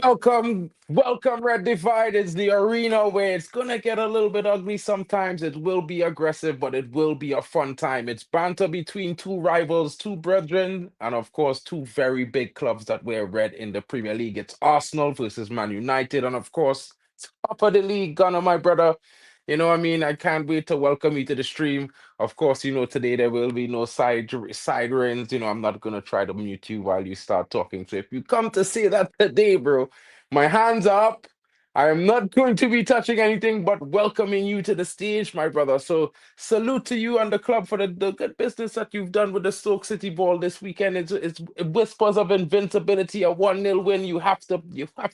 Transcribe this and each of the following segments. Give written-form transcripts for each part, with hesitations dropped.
Welcome, Red Divide. It's the arena where it's gonna get a little bit ugly sometimes. It will be aggressive, but it will be a fun time. It's banter between two rivals, two brethren, and of course, two very big clubs that wear red in the Premier League. It's Arsenal versus Man United, and of course, top of the league, Gunner, my brother. You know what I mean? I can't wait to welcome you to the stream. Of course, today there will be no side rings. I'm not gonna try to mute you while you start talking. So if you come to say that today, bro, my hands are up. I am not going to be touching anything but welcoming you to the stage, my brother. So salute to you and the club for the good business that you've done with the Stoke City ball this weekend. It whispers of invincibility, a 1-0 win. You have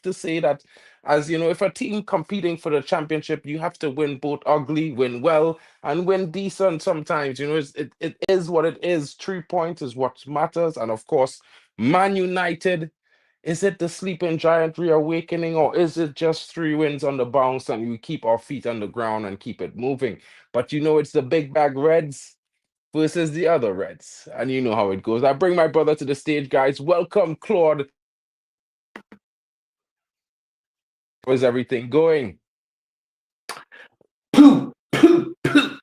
to say that, as you know, if a team competing for the championship, you have to win both ugly, win well, and win decent sometimes. It is what it is. 3 points is what matters. And of course, Man United, is it the sleeping giant reawakening, or is it just 3 wins on the bounce and we keep our feet on the ground and keep it moving? But it's the big bag Reds versus the other Reds. And you know how it goes. I bring my brother to the stage, guys. Welcome, Claude. How's everything going? Pooh, pooh, pooh.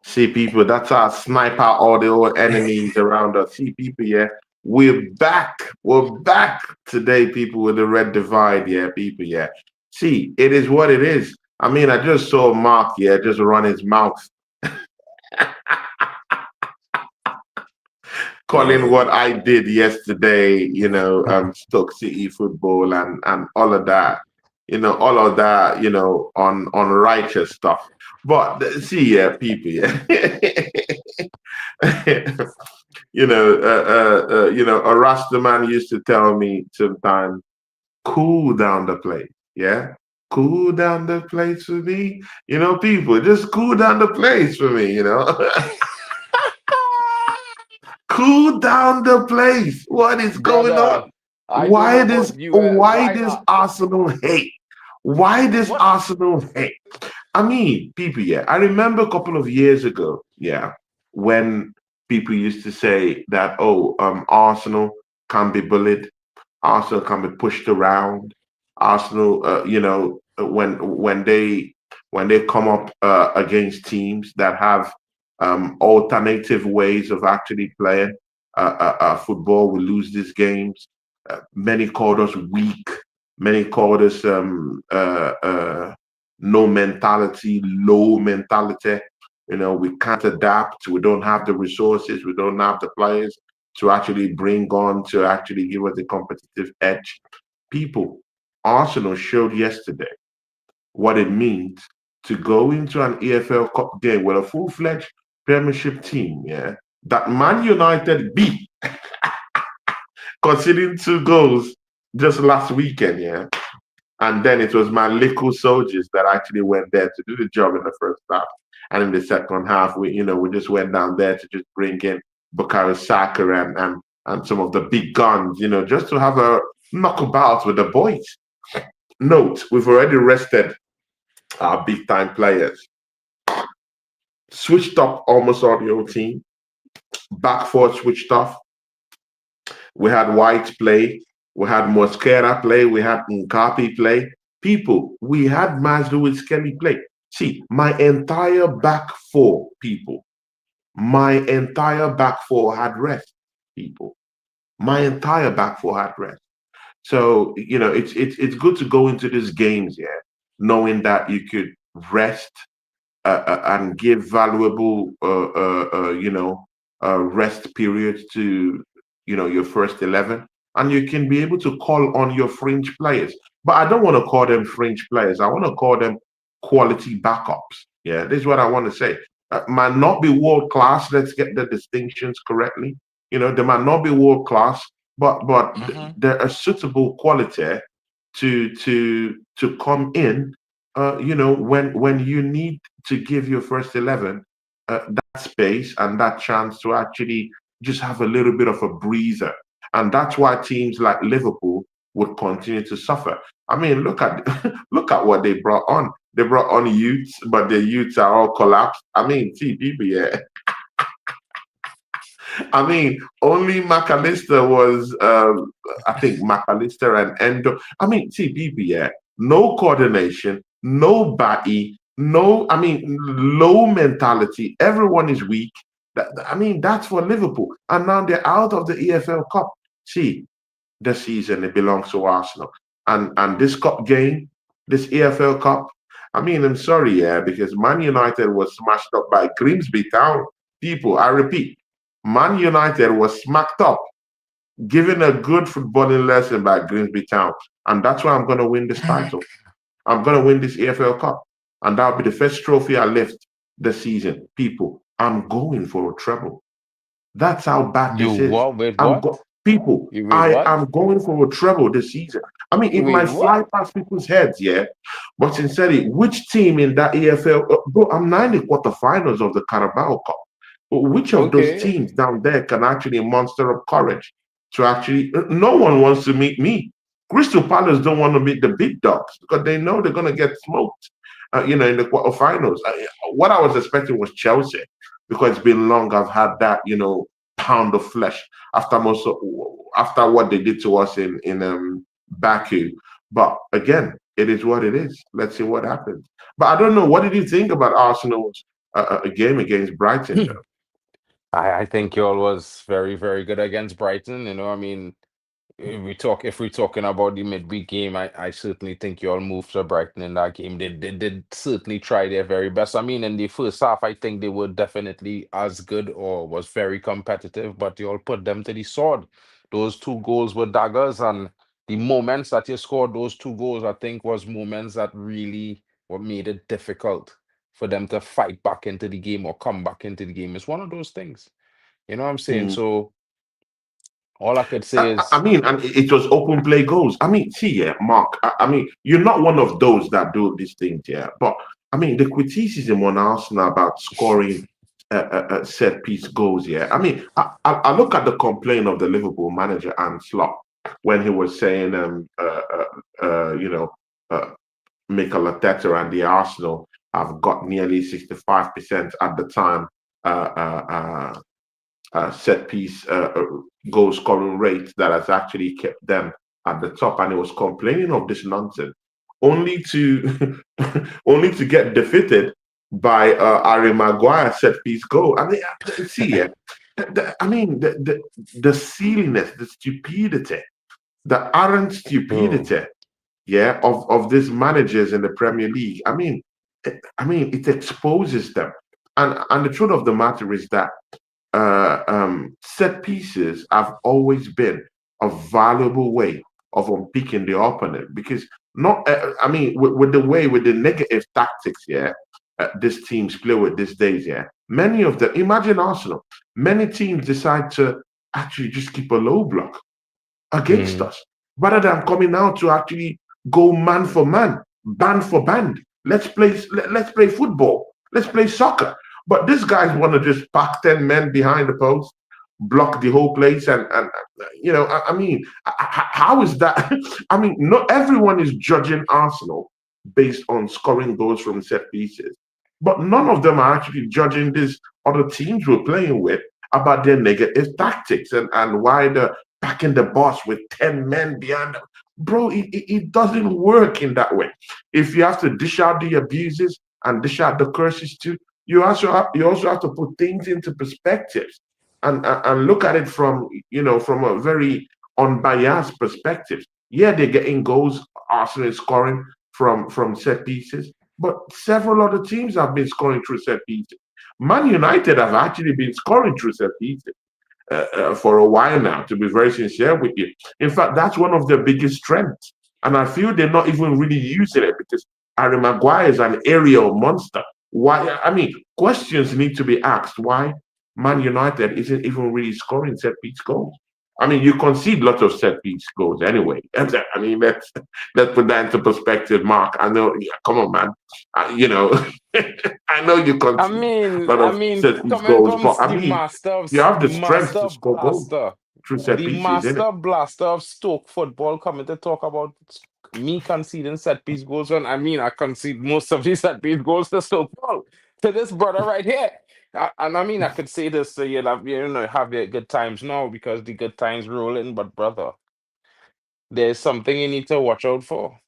See, people, that's our sniper all the old enemies around us. See, people, yeah, we're back. We're back today, people, with the red divide, yeah, people, yeah. See, it is what it is. I mean, I just saw Mark, yeah, just run his mouth, calling what I did yesterday, Stoke City football and all of that, unrighteous stuff. But see, yeah, people, yeah. A Rasta man used to tell me sometimes, cool down the place. Yeah. Cool down the place for me. People, just cool down the place for me. Cool down the place. What is going on? Brother, I don't know about you. Why Why? this Arsenal hate? Why this What? Arsenal hate? I mean, people, yeah. I remember a couple of years ago, yeah, when people used to say that, oh, Arsenal can be bullied, Arsenal can be pushed around, Arsenal, when they come up against teams that have alternative ways of actually playing football, we lose these games. Many called us weak. Many called us no mentality, low mentality. We can't adapt. We don't have the resources. We don't have the players to actually bring on to actually give us a competitive edge. People, Arsenal showed yesterday what it means to go into an EFL Cup game with a full-fledged Premiership team. Yeah, that Man United beat, conceding 2 goals just last weekend. Yeah, and then it was my little soldiers that actually went there to do the job in the first half. And in the second half, we just went down there to just bring in Bukayo Saka and some of the big guns, just to have a knockabout with the boys. Note, we've already rested our big time players. Switched up almost all the whole team. Back four switched off. We had White play. We had Mosquera play. We had Nkapi play. People, we had Mazdu Skelly play. See, my entire back four, people, my entire back four had rest, people. My entire back four had rest. So, it's good to go into these games, yeah, knowing that you could rest and give valuable, rest periods to, your first 11. And you can be able to call on your fringe players. But I don't want to call them fringe players. I want to call them quality backups. Yeah, this is what I want to say. Might not be world class. Let's get the distinctions correctly. They might not be world class, but Hmm. they're a suitable quality to come in. When you need to give your first 11 that space and that chance to actually just have a little bit of a breather. And that's why teams like Liverpool would continue to suffer. I mean, look at look at what they brought on. They brought on youths, but the youths are all collapsed. I mean, see, people, yeah, I mean, only McAllister was, I think, McAllister and Endo. I mean, see, yeah, no coordination, no batty, no, I mean, low mentality. Everyone is weak. I mean, that's for Liverpool. And now they're out of the EFL Cup. See, the season it belongs to Arsenal. And this cup game, this EFL Cup, I mean, I'm sorry, yeah, because Man United was smashed up by Grimsby Town. People, I repeat, Man United was smacked up, given a good footballing lesson by Grimsby Town. And that's why I'm going to win this title. I'm going to win this EFL Cup. And that'll be the first trophy I lift this season. People, I'm going for a treble. That's how bad You this is. what? Wait, what? People. You wait, I what? am going for a treble this season. I mean, it Wait, might what? fly past people's heads, yeah. But sincerely, which team in that EFL? Bro, I'm now in the quarterfinals of the Carabao Cup. Which of those Okay. teams down there can actually muster up courage to actually? No one wants to meet me. Crystal Palace don't want to meet the big dogs because they know they're going to get smoked. In the quarterfinals. What I was expecting was Chelsea because it's been long. I've had that, pound of flesh after after what they did to us in Baku. But again, it is what it is. Let's see what happens. But I don't know. What did you think about Arsenal's game against Brighton, though? I think y'all was very, very good against Brighton. I mean, if we're talking about the midweek game, I certainly think y'all moved to Brighton in that game. They did certainly try their very best. I mean, in the first half, I think they were definitely as good or was very competitive, but y'all put them to the sword. Those two goals were daggers, and the moments that you scored those two goals, I think, was moments that really what made it difficult for them to fight back into the game or come back into the game. It's one of those things. You know what I'm saying? Mm. So all I could say I is, mean, and it was open play goals. I mean, see, yeah, Mark. I mean, you're not one of those that do these things, yeah. But I mean, the criticism on Arsenal about scoring set piece goals, yeah. I mean, I look at the complaint of the Liverpool manager and Slot when he was saying, uh, Mikel Arteta and the Arsenal have got nearly 65% at the time. Uh, uh, uh, Set piece goal scoring rate that has actually kept them at the top, and he was complaining of this nonsense, only to only to get defeated by Harry Maguire set piece goal. I mean, see, yeah, I mean the silliness, the stupidity, the arrant oh, stupidity, yeah, of these managers in the Premier League. I mean, it exposes them. And the truth of the matter is that set pieces have always been a valuable way of unpicking the opponent because not, I mean, with the way, with the negative tactics, yeah, these teams play with these days, yeah, many of them, imagine Arsenal, many teams decide to actually just keep a low block against mhm. us rather than coming out to actually go man for man, band for band. Let's play football. Let's play soccer. But these guys want to just pack 10 men behind the post, block the whole place, I mean, how is that? I mean, not everyone is judging Arsenal based on scoring goals from set pieces, but none of them are actually judging these other teams we're playing with about their negative tactics and why they're packing the boss with 10 men behind them. Bro, it doesn't work in that way. If you have to dish out the abuses and dish out the curses too, you also have to put things into perspective and look at it from from a very unbiased perspective. Yeah, they're getting goals. Arsenal is scoring from set pieces, but several other teams have been scoring through set pieces. Man United have actually been scoring through set pieces for a while now, to be very sincere with you. In fact, that's one of their biggest strengths. And I feel they're not even really using it because Harry Maguire is an aerial monster. Why? I mean, questions need to be asked. Why Man United isn't even really scoring set piece goals? I mean, you concede lots of set piece goals anyway. I mean, let's put that into perspective, Mark. I know, yeah, come on, man. I know you concede a lot I of mean, set piece coming goals, comes but I mean, you have the strength to score goals through set the pieces, isn't it? master blaster of Stoke football coming to talk about me conceding set piece goals when I mean I concede most of these set piece goals to Stoke. Ball. to this brother right here. And I mean, I could say this so you'll have, have your good times now because the good times rolling, but brother, there's something you need to watch out for.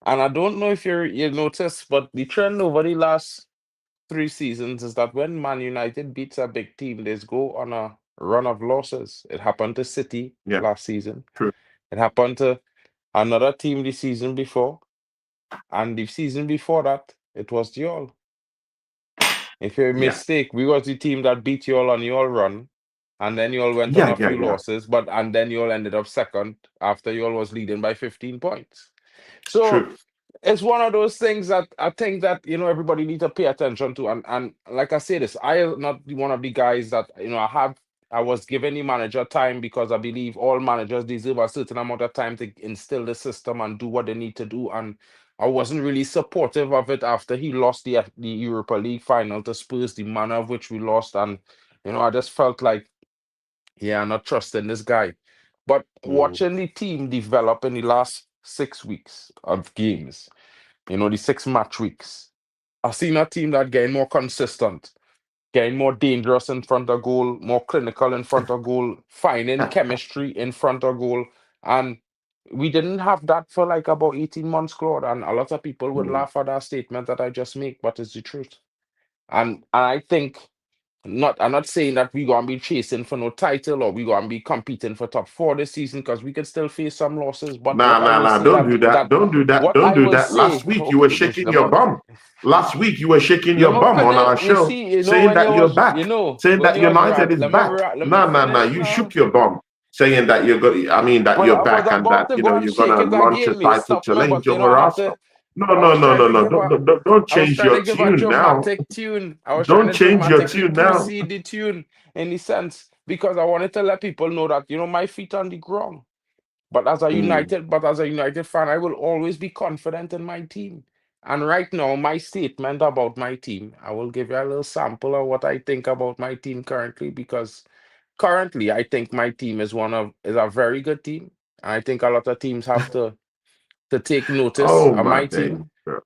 And I don't know if you noticed, but the trend over the last 3 seasons is that when Man United beats a big team, they go on a run of losses. It happened to City Yeah, last season. true. It happened to another team the season before, and the season before that, it was the all. If you're a Yeah, mistake, we was the team that beat you all on your run, and then you all went on yeah, a yeah, few yeah. losses, and then you all ended up second after you all was leading by 15 points. So True. it's one of those things that I think that everybody need to pay attention to. And like I say this, I am not one of the guys that I was giving the manager time because I believe all managers deserve a certain amount of time to instill the system and do what they need to do. And I wasn't really supportive of it after he lost the Europa League final to Spurs, the manner of which we lost. And I just felt like, yeah, I'm not trusting this guy. But Mm. watching the team develop in the last 6 weeks of games, the 6 match weeks, I've seen a team that getting more consistent, getting more dangerous in front of goal, more clinical in front of goal, finding chemistry in front of goal. And we didn't have that for like about 18 months, Claude. And a lot of people would Mm. laugh at that statement that I just make, but it's the truth. And I think I'm not saying that we're gonna be chasing for no title or we're gonna be competing for top four this season because we can still face some losses. But Nah, what I nah, will nah. say Don't do that. Don't do that. what Don't I do will that. Last say, week you were okay, this shaking let your me bum. Last week you were shaking let your me bum on finish. our You show, see, saying when that you you're was back, saying when that you was United rant, is back. let me Nah, nah, nah. finish You now. shook your bum, saying that you're go- I mean that Well, you're I was back and about that to go and you're shake gonna it launch a again. You title stopped me, challenge but over I had to. Arsenal. No, I no, was no, trying no, to no. give a Don't I was change trying your to give a tune now. dramatic tune. I was trying Don't to change your dramatically tune now. proceed the tune in the sense because I wanted to let people know that my feet on the ground. Mm. But as a United fan, I will always be confident in my team. And right now, my statement about my team, I will give you a little sample of what I think about my team currently, because currently I think my team is a very good team. And I think a lot of teams have to take notice Oh of my my days, team. bro.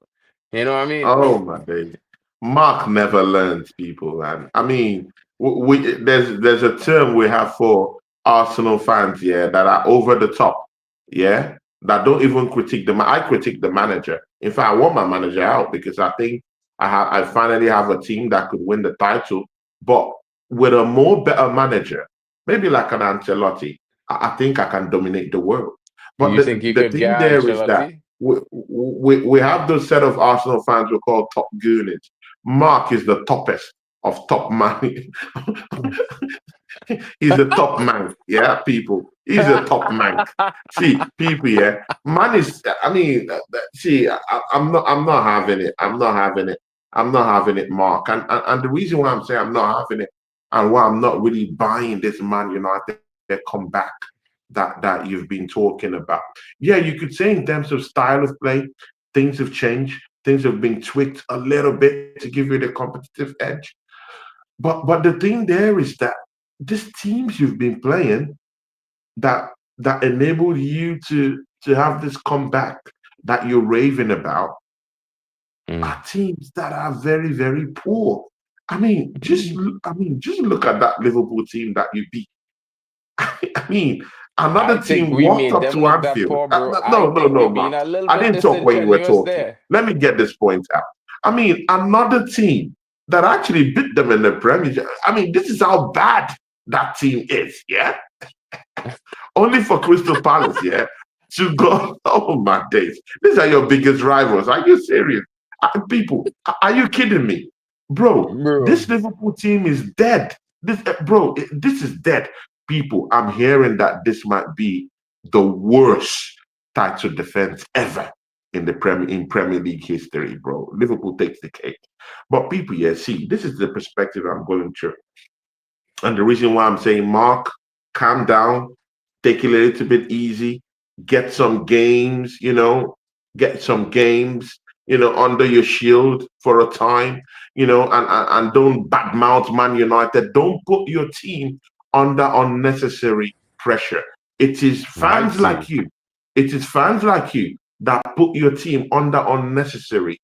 You know what I mean? Oh my days. Mark never learns, people, man. I mean, there's a term we have for Arsenal fans, yeah, that are over the top, yeah, that don't even critique I critique the manager. In fact, I want my manager out because I think I finally have a team that could win the title, but with a more better manager, maybe like an Ancelotti, I think I can dominate the world. But You think you the could thing get there is that Ancelotti? we have those set of Arsenal fans we call top goonies. Mark is the toppest of top man. He's a top man. Yeah, people. He's a top man. See, people. Yeah, man is. I mean, see, I'm not. I'm not having it. I'm not having it. I'm not having it, Mark. And the reason why I'm saying I'm not having it, and why I'm not really buying this Man United comeback that you've been talking about. Yeah, you could say in terms of style of play, things have changed. Things have been tweaked a little bit to give you the competitive edge. But the thing there is that these teams you've been playing that enabled you to have this comeback that you're raving about Mm. are teams that are very very poor. Just look at that Liverpool team that you beat. I mean, I another think team we walked made up them to look that Anfield. poor, bro. I No, no, think we no, being Mark. a little I bit didn't talk when you were disingenuous talking. there. Let me get this point out. I mean, another team that actually beat them in the Premier. I mean, this is how bad that team is. Yeah, only for Crystal Palace. Yeah, to go. Oh my days! These are your biggest rivals. Are you serious? People, are you kidding me, bro? Bro. This Liverpool team is dead. This is dead. People, I'm hearing that this might be the worst title defense ever in Premier League history, bro. Liverpool takes the cake. But people, yeah, see, this is the perspective I'm going through. And the reason why I'm saying, Mark, calm down, take it a little bit easy, get some games, get some games, under your shield for a time, and don't badmouth Man United. Don't put your team under unnecessary pressure. It is My fans like team. you. It is fans like you that put your team under unnecessary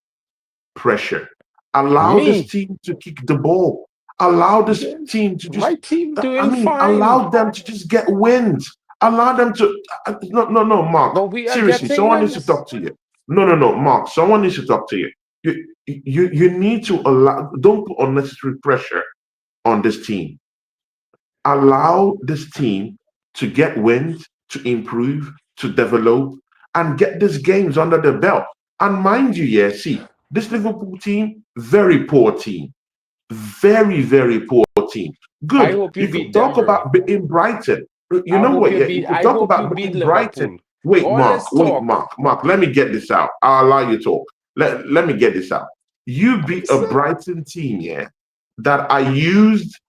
pressure. Allow this Me, team to kick the ball. Allow this yeah, team to my just, team I doing mean, fine, allow them to just get wins. Allow them to, no, no, no, Mark. but we are Seriously, getting someone needs to wins. talk to you. No, no, no, Mark. Someone needs to talk to you. You need to allow, don't put unnecessary pressure on this team. Allow this team to get wins, to improve, to develop, and get these games under the belt. And mind you, yeah, see, this Liverpool team, very poor team. Very, very poor team. I Good. hope you You could beat talk them, bro. about in Brighton. You know what? Yeah, you could I talk hope you about beat in Brighton. Liverpool. Wait, All Mark. this Wait, talk. Mark. Mark, let me get this out. I'll allow you to talk. Let me get this out. You beat a Listen, Brighton team, yeah, that I used,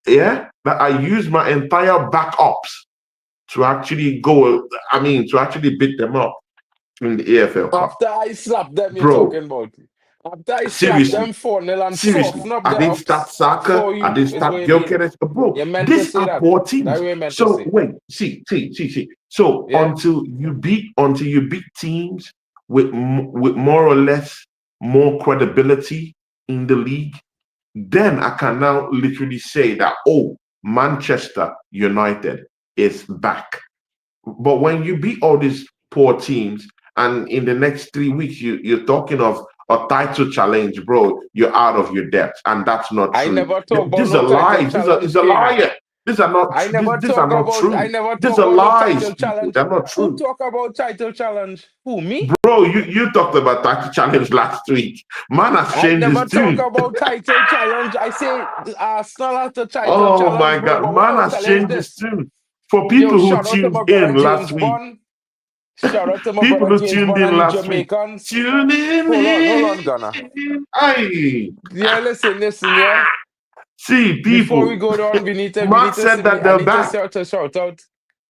yeah, that I used my entire backups to actually go, I mean, to actually beat them up in the AFL Cup. after I slap them, you're Bro, talking about. After I slap them seriously, 4-0 and seriously, soften up I the didn't start ups Saka, for I you, didn't is start what you mean. Gyökeres. Bro, You meant to these say are that. poor That teams. way you meant to So say. wait, see. So Yeah? until you beat teams with with more or less more credibility in the league, then I can now literally say that, oh, Manchester United is back. But when you beat all these poor teams, and in the next 3 weeks you're talking of a title challenge, bro, you're out of your depth, and that's not I true. never talk about These no are title lies. These are is challenge, a King. liar. These are not. I True. never These talk are about no lies, title people. challenge. They're not Who true, talk about title challenge? Who, me? bro. You talked about title challenge last week. Man has I changed never his talk tune. about title challenge. I say Arsenal has the title Oh challenge, my bro. God, But what man I'll has tell you is changed his this. tune. For Yo, people who shout out to tuned my brother in last James week, Bond. Shout out to my people brother who James tuned Bond in and the last week, Jamaicans. tune Hold on, in. Ghana. Aye. Yeah, listen, yeah. See, Before we people, go down, we Mark need to said sing. that I they're need to back. shout out.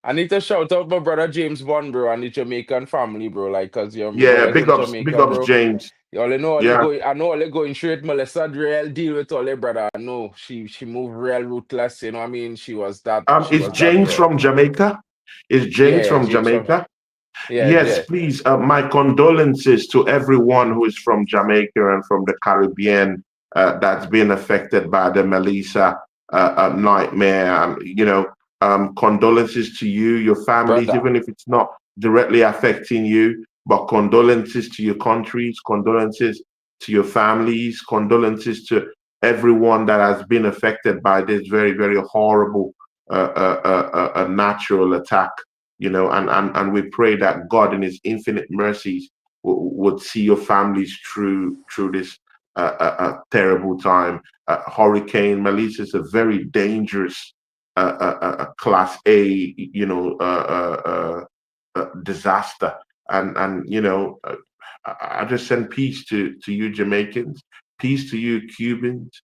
I need to shout out my brother James Bond, bro, and the Jamaican family, bro. Like, cause your Yeah, boys in big Jamaica, ups, bro. James. You all know all they Yeah. go. I know all they going straight. Melissa real deal with all their brother. I know she moved real ruthless. You know what I mean? She Is was that James girl. from Jamaica? Is Yeah, James yeah, from James from Jamaica? yeah, Yes, yeah. please. My condolences to everyone who is from Jamaica and from the Caribbean that's been affected by the Melissa nightmare. Condolences to you, your families, Brother. even if it's not directly affecting you, but condolences to your countries, condolences to your families, condolences to everyone that has been affected by this very, very horrible natural attack. And we pray that God in his infinite mercies would see your families through this terrible time. Hurricane Melissa is a very dangerous class A, disaster. And I just send peace to you Jamaicans, peace to you Cubans,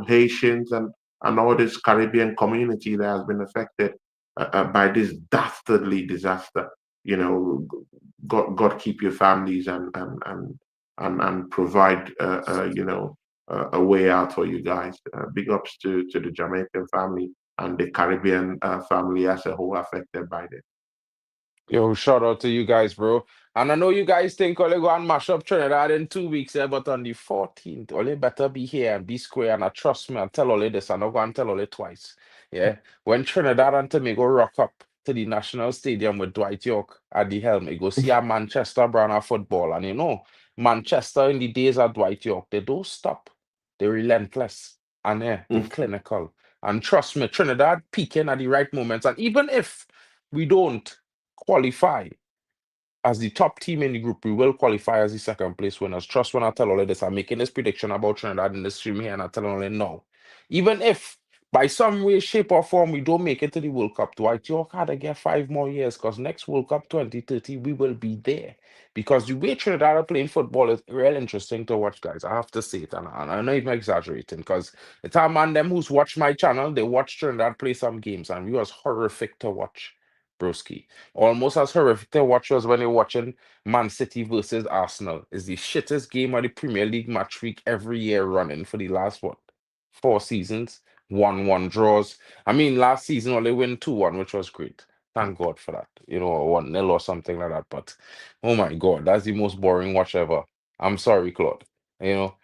Haitians, and all this Caribbean community that has been affected by this dastardly disaster. God keep your families and provide a way out for you guys. Big ups to the Jamaican family and the Caribbean family as a whole affected by this. Yo, shout out to you guys, bro. And I know you guys think Ole go and mash up Trinidad in 2 weeks, but on the 14th, Ole better be here and be square. And I trust me, I'll tell Ole this. I'm not going to tell Ole twice. Yeah. When Trinidad and Tobago rock up to the National Stadium with Dwight York at the helm, you go see a Manchester brand of football. And Manchester in the days of Dwight York, they don't stop. They're relentless. And they're Mm. clinical. And trust me, Trinidad peaking at the right moments. And even if we don't qualify as the top team in the group, we will qualify as the second place winners. Trust when I tell all of this. I'm making this prediction about Trinidad in the stream here, and I tell all of no. Even if by some way, shape, or form we don't make it to the World Cup, Dwight York had to get 5 more years because next World Cup 2030, we will be there. Because the way Trinidad are playing football is real interesting to watch, guys. I have to say it, and I'm not even exaggerating because it's a man them who's watched my channel, they watch Trinidad play some games, and it was horrific to watch, broski. Almost as horrific to watch as when you're watching Man City versus Arsenal. Is the shittest game of the Premier League match week every year running for the last what? 4 seasons. 1-1 draws. I mean, last season only win 2-1, which was great. Thank God for that. 1-0 or something like that. But oh my God, that's the most boring watch ever. I'm sorry, Claude. You know,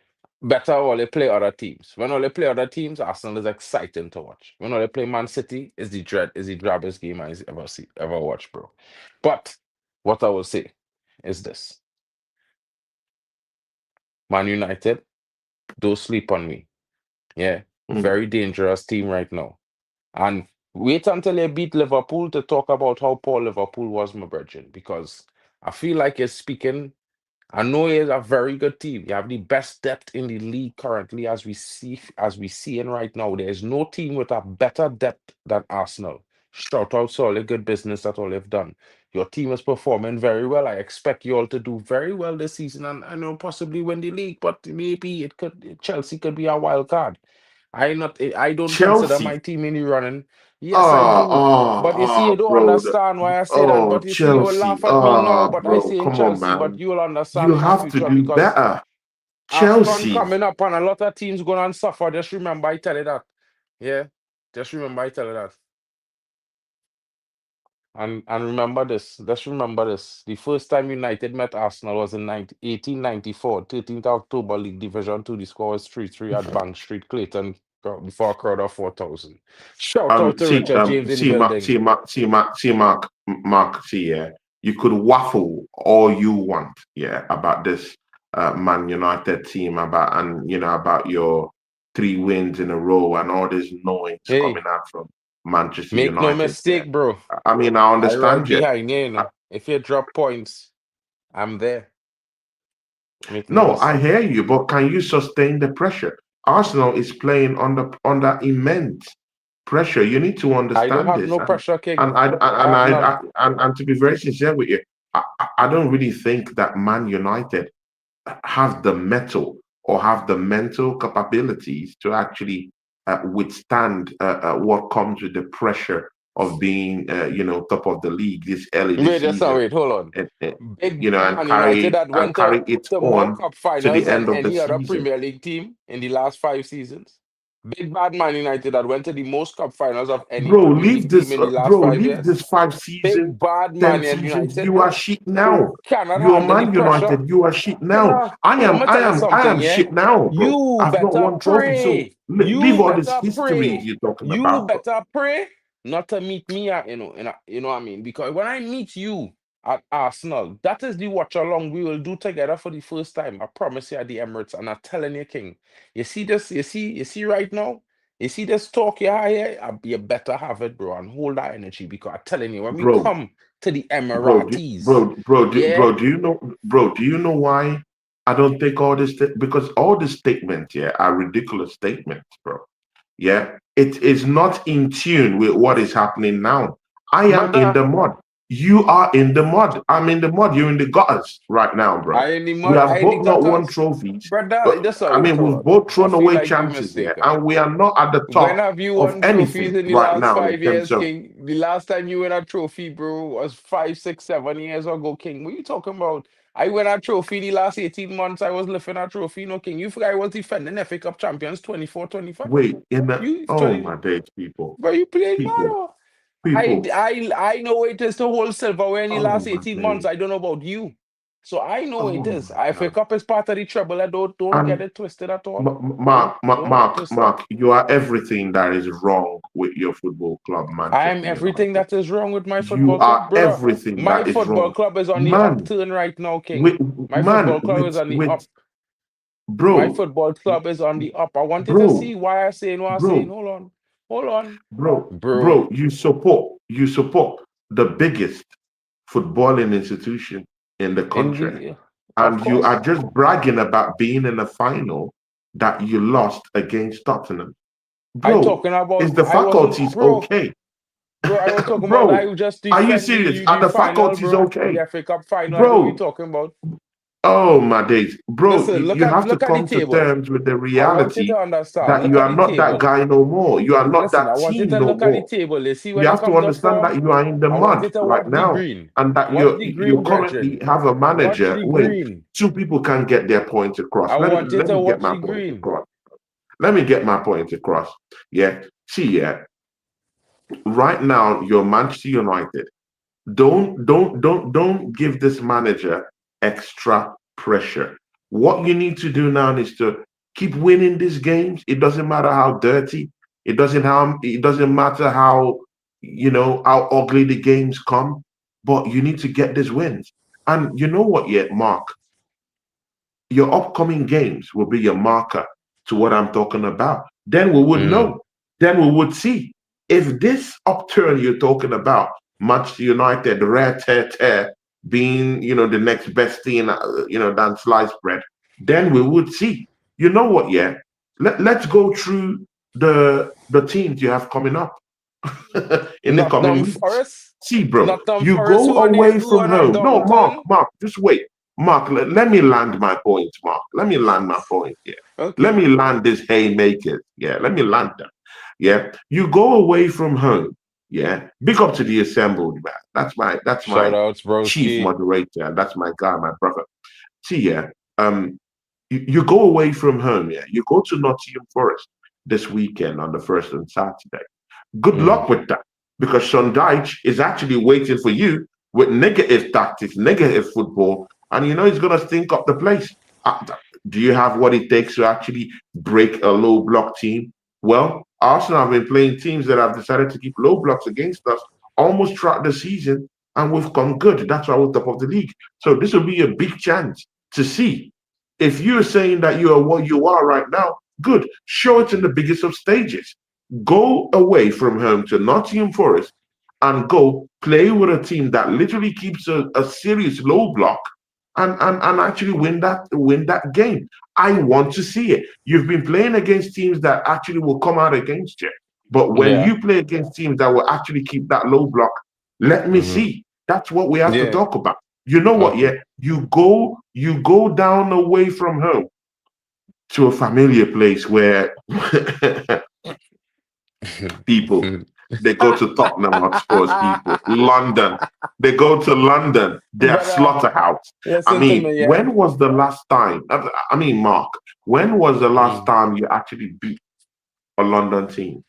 better all they play other teams. When all they play other teams, Arsenal is exciting to watch. When all they play Man City, is the drabbest game I ever watched, bro. But what I will say is this: Man United, don't sleep on me. Yeah, Mm. very dangerous team right now. And wait until they beat Liverpool to talk about how poor Liverpool was, my brethren, because I feel like it's speaking. I know it's a very good team. You have the best depth in the league currently, as we see in right now. There is no team with a better depth than Arsenal. Shout out to all the good business that all they've done. Your team is performing very well. I expect you all to do very well this season, and I know possibly win the league, but maybe it could Chelsea could be a wild card. I don't consider my Chelsea. team in the running. Yes, I Oh, do. oh, But you see, you oh, don't bro. understand why I say that. Oh, But you see, you'll Chelsea. laugh at me now, Oh, but I bro. say in Come on, Chelsea, but man. you'll understand You in the have to future do because better. AFCON Chelsea. coming up and a lot of teams gonna suffer. Just remember I tell you that. Yeah. Just remember I tell you that. And remember this. Just remember this. The first time United met Arsenal was in 1894, 13th October League Division 2. The score was 3-3 at Bank Street, Clayton, before a crowd of 4,000. Shout out to See, Richard James in the see, Mark, building. see, Mark, see, Mark, see, Mark, see, yeah, you could waffle all you want, yeah, about this Man United team, about your 3 wins in a row and all this noise coming Hey, out from Manchester make no United, yeah. mistake, bro. I mean, I I right understand you. behind you, you know. If you drop points, I'm there. Make no No, I mistake. hear you, but can you sustain the pressure? Arsenal is playing under immense pressure. You need to I don't understand have this, no pressure, King. and I I and have I, none. I and to be very sincere with you, I don't really think that Man United have the metal or have the mental capabilities to actually withstand what comes with the pressure of being, top of the league this early Wait, this just now, season, wait, hold on. and, Big bad and Man United that went carry it to more on cup to finals the than end of the any other season. Premier League team in the last 5 seasons. Big bad Man United that went to the most cup finals of any Premier League team in the last five Leave years. this 5 seasons, Big bad Man 10 seasons. United, You are bro, shit who now. cannot You are handle the Man pressure. United. You are shit now. Cannot. I'm gonna tell you I something, am yeah. shit now, bro. You I've got better one trophy, so pray. leave You all this better history pray. you're talking You about, bro. better pray not to meet me at, you know what I mean? Because when I meet you at Arsenal, that is the watch along we will do together for the first time. I promise you at the Emirates, and I'm telling you, King. You see this, you see right now, you see this talk you have here, you better have it, bro, and hold that energy because I'm telling you, when we Bro, come to the Emiratis, yeah, do you know, bro? Do you know why I don't take all this? Because all the statements, yeah, are ridiculous statements, bro. Yeah, it is not in tune with what is happening now. I am in brother. the mud. You are in the mud. I'm in the mud. You're in the gutters right now, bro. I in the We mud, I have in the both not won gutters. trophies. Brother, just I wait, mean, hold we've on. both I thrown feel away like you chances here, mistaken. and we are not at the When top have you of won trophies anything in the right last now in five terms years, of. King? The last time you win a trophy, bro, was 5, 6, 7 years ago, King. What you talking about? I win a trophy the last 18 months. I was lifting a trophy, no, King. You forgot I was defending FA Cup champions 24-25. Wait, in the You oh 20, my days, people, bro, you playing people, mad. people. I know it is to hold silverware in the Oh last my 18 months. days. I don't know about you. So I know it Oh is. my FA God. Cup is part of the treble. Don't get And it twisted at all. Don't get it twisted. Mark, you are everything that is wrong with your football club, I'm Manchester everything United. that is wrong with my You football club, are bro. everything My that is football wrong. club is on the Man, upturn right now, King. with My football club is on the with up. My bro, football club is on the up. I wanted to bro, see why I'm saying what I'm saying. bro, Hold on. Hold on. bro, Bro. you support the biggest footballing institution in the In country. the of And you are course. just bragging about being in a final that you lost against Tottenham. I Bro, talking about is the I wasn't faculties bro. okay? Bro, I was talking about Bro, I just are you defend serious? the Are the final, faculties bro. The okay? FA Cup final. I know what you're Bro, talking about. oh my days. Bro, Listen, you have to look at the come to table. terms with the I want you reality to understand. that Look you at are the not that table. guy no more. You are not Listen, that I want you team to no look at the more. table. You see You when it have to comes to understand that form, you are in the I want you mud to right watch the now green. and that Watch the you green, currently brethren. have a Watch manager. the Wait, green. two people can get their points across. I want you Let to me get watch my the point green. across. Let me get my point across. Yeah. See, yeah, right now you're Manchester United. Don't give this manager extra pressure. What you need to do now is to keep winning these games. It doesn't matter how dirty. It doesn't matter how how ugly the games come. But you need to get these wins. And you know what? Yet, Mark, your upcoming games will be your marker to what I'm talking about. Then we would Mm. know. Then we would see if this upturn you're talking about, Manchester United, rare tear tear, being the next best thing, than sliced bread. Then we would see. You know what? Yeah, let's go through the teams you have coming up in the coming Nottingham weeks. Forest. See, bro, Nottingham you Forest, go who are they? away Who from are they? home. No, Mark, Darlington. Just wait. Mark, let me land my point, Mark. Let me land my point. Yeah. Let Okay. me land this haymakers. Yeah. Let me land them. Yeah. You go away from home. Yeah. Big up to the assembled man. That's my Shout outs, chief broski. moderator. And that's my guy, my brother. See, yeah. Um, you go away from home. Yeah. You go to Nottingham Forest this weekend on the first and Saturday. Good Mm. luck with that, because Sean Dyche is actually waiting for you with negative tactics, negative football, and he's going to stink up the place. Uh, do you have what it takes to actually break a low block team? Well, Arsenal have been playing teams that have decided to keep low blocks against us almost throughout the season, and we've come good. That's why we're top of the league. So this will be a big chance to see if you're saying that you are what you are right now. Good, show it in the biggest of stages. Go away from home to Nottingham Forest and go play with a team that literally keeps a serious low block, and actually win that game. I want to see it. You've been playing against teams that actually will come out against you. But when Yeah. you play against teams that will actually keep that low block, let me Hmm. see. That's what we have to Yeah. talk about. You know what? Okay. Yeah, you go down away from home to a familiar place where people. They go to Tottenham Hotspur's people. London. They go to London. Their Brother, slaughterhouse. I listen to mean, me, yeah. when was the last time? I mean, Mark, when was the last Mm. time you actually beat a London team?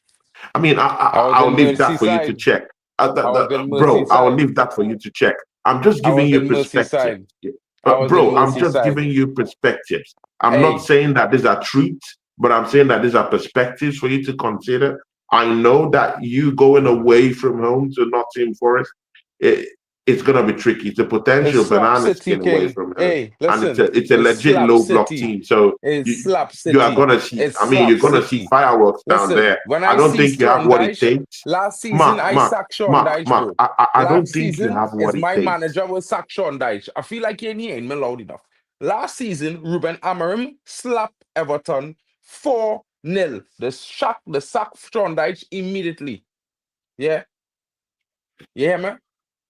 I mean, I was I'll in leave that for you to Merseyside. check. I was in Bro, I'll Merseyside. leave that for you to check. I'm just I giving was you in perspective. Merseyside. I was in Bro, I'm just Merseyside. giving you perspectives. I'm not Hey, saying that these are truths, but I'm saying that these are perspectives for you to consider. I know that you going away from home to Nottingham Forest, it, it's gonna be tricky. It's a it's potential Slap banana City skin away King. from home, Hey, and it's listen. a It's legit Slap low block City. team. So It's you Slap you are City. gonna see. It's I mean, Slap you're gonna see City. fireworks down Listen, there. when I I don't see think you have Sean what it Dyche, takes. last season Mark, I Mark, sacked Sean Mark, Dyche, Mark. bro. I don't Last think you season have is what it my takes. manager will sack Sean Dyche. I feel like he ain't me loud enough. Last season, Ruben Amorim slapped Everton 4-0. The sack Sean Dyche immediately. Yeah, you hear me?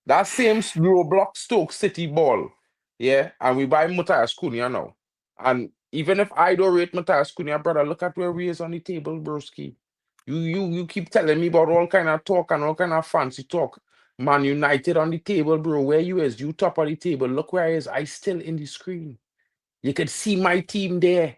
That same low block Stoke City ball. Yeah, and we buy Matthias Cunha now. And even if I don't rate Matthias Cunha, brother, look at where we is on the table, broski. You keep telling me about all kind of talk and all kind of fancy talk. Man United on the table, bro. Where you is? You top of the table. Look where I is. I still in the screen. You could see my team there.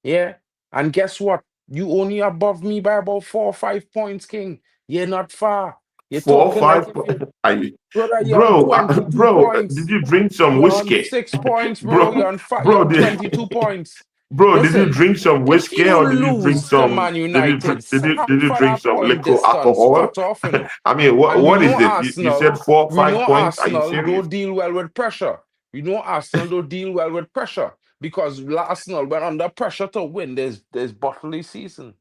Yeah. And guess what? You only above me by about 4 or 5 points, King. You're not far. You're Four, talking like five. if you I, brother, you're on bro, 22 bro, did points. you drink some You're on whiskey, 6 points, bro. bro? You're Bro, on 22 points. did you Listen, drink some if whiskey, you or did you drink lose to some? Man United, Did you half of drink that some point liquor distance alcohol? cut off, you know. I mean, And what is it? You said four, We know 5 points. Are you Arsenal serious? don't deal well with pressure. We know Arsenal don't deal well with pressure because Arsenal went under pressure to win. There's bottle this season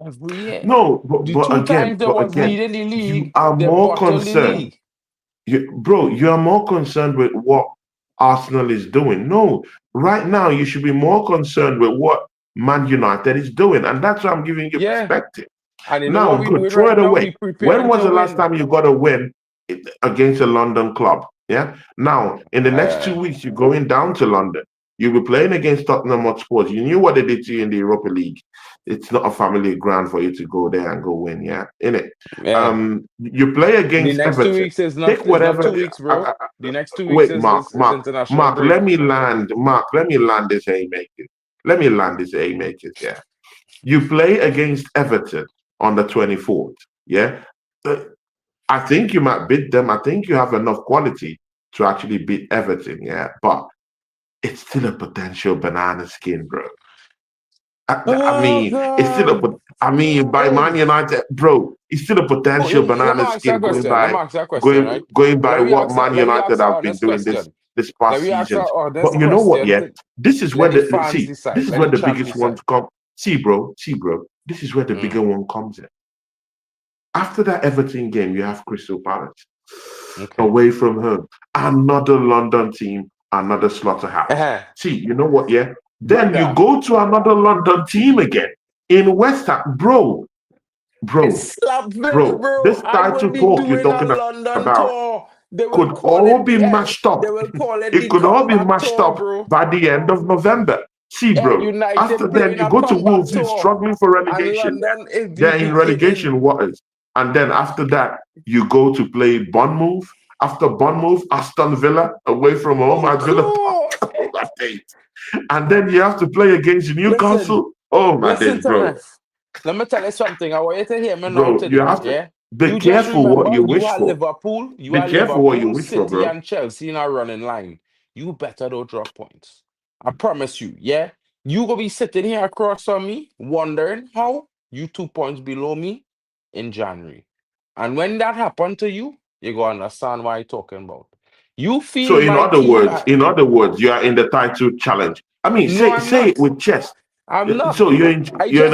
every year. No, The two times they but was again, leading the you league, are they more bottled the concerned. league. Bro, you are more concerned with what Arsenal is doing. No, right now you should be more concerned with what Man United is doing, and that's why I'm giving you Yeah. perspective. And you know Now, what we good, doing throw right it now? away. We When preparing was to the last win. time you got a win against a London club? Yeah. Now, in the next Uh, 2 weeks, you're going down to London. You'll be playing against Tottenham Hotspur. You knew what they did to you in the Europa League. It's not a family ground for you to go there and go win. Yeah, in it. yeah. You play The against next two Everton. weeks Take is not whatever. 2 weeks, Uh, bro. uh, The next 2 weeks Wait, is international Mark. break. Let me land. Mark, let me land this haymakers. Let me land this haymakers. Yeah. You play against Everton on the 24th. Yeah. Uh, I think you might beat them. I think you have enough quality to actually beat Everton. Yeah. But it's still a potential banana skin, bro. I Oh mean, it's still a. God. I mean, by Hey. Man United, bro, it's still a Oh, potential let me banana ask you a skin going question. Let me by, ask you a question, right? going But by what Man let me United ask an have been honest doing this question. Let past me ask an seasons. honest But you know what? question. Yeah, this is Let where the the fans see. decide. This is Let where the the champ biggest decide. ones come. See, bro. This is where the Mm, bigger one comes in. After that Everton game, you have Crystal Palace okay. away from home. Another London team, another slaughterhouse. Uh-huh. See, you know what? Yeah. Then you Brother, go to another London team again in West Ham, bro, it's Slapville, bro. bro. This I will title be talk you're doing a talking London about tour. They will could call all it be the matched up. they will call it It the could all be comeback matched tour, up bro. by the end of November. See, bro. After United then, playing you a go to comeback Wolves, who's tour, struggling for and relegation. London is the They're in beginning. relegation waters. And then after that, you go to play Bournemouth. After Bournemouth, Aston Villa away from home Oh at Villa Park. God! Oh, my days. And then you have to play against Listen, Newcastle. Oh, my listen days, to bro. me. Let me tell you something. I want you to hear me now Bro, you today. have to Yeah. be You just careful what remember you wish for. You Be are careful what you Liverpool, wish for, City, bro. and Chelsea in a running line. You better don't drop points. I promise you. Yeah. You gonna be sitting here across from me, wondering how you 2 points below me in January. And when that happened to you, you gonna understand what I'm talking about. You So feel my team. in other words, you are in the title challenge. I mean, No, I'm say it not. with chest. I'm not. So you're in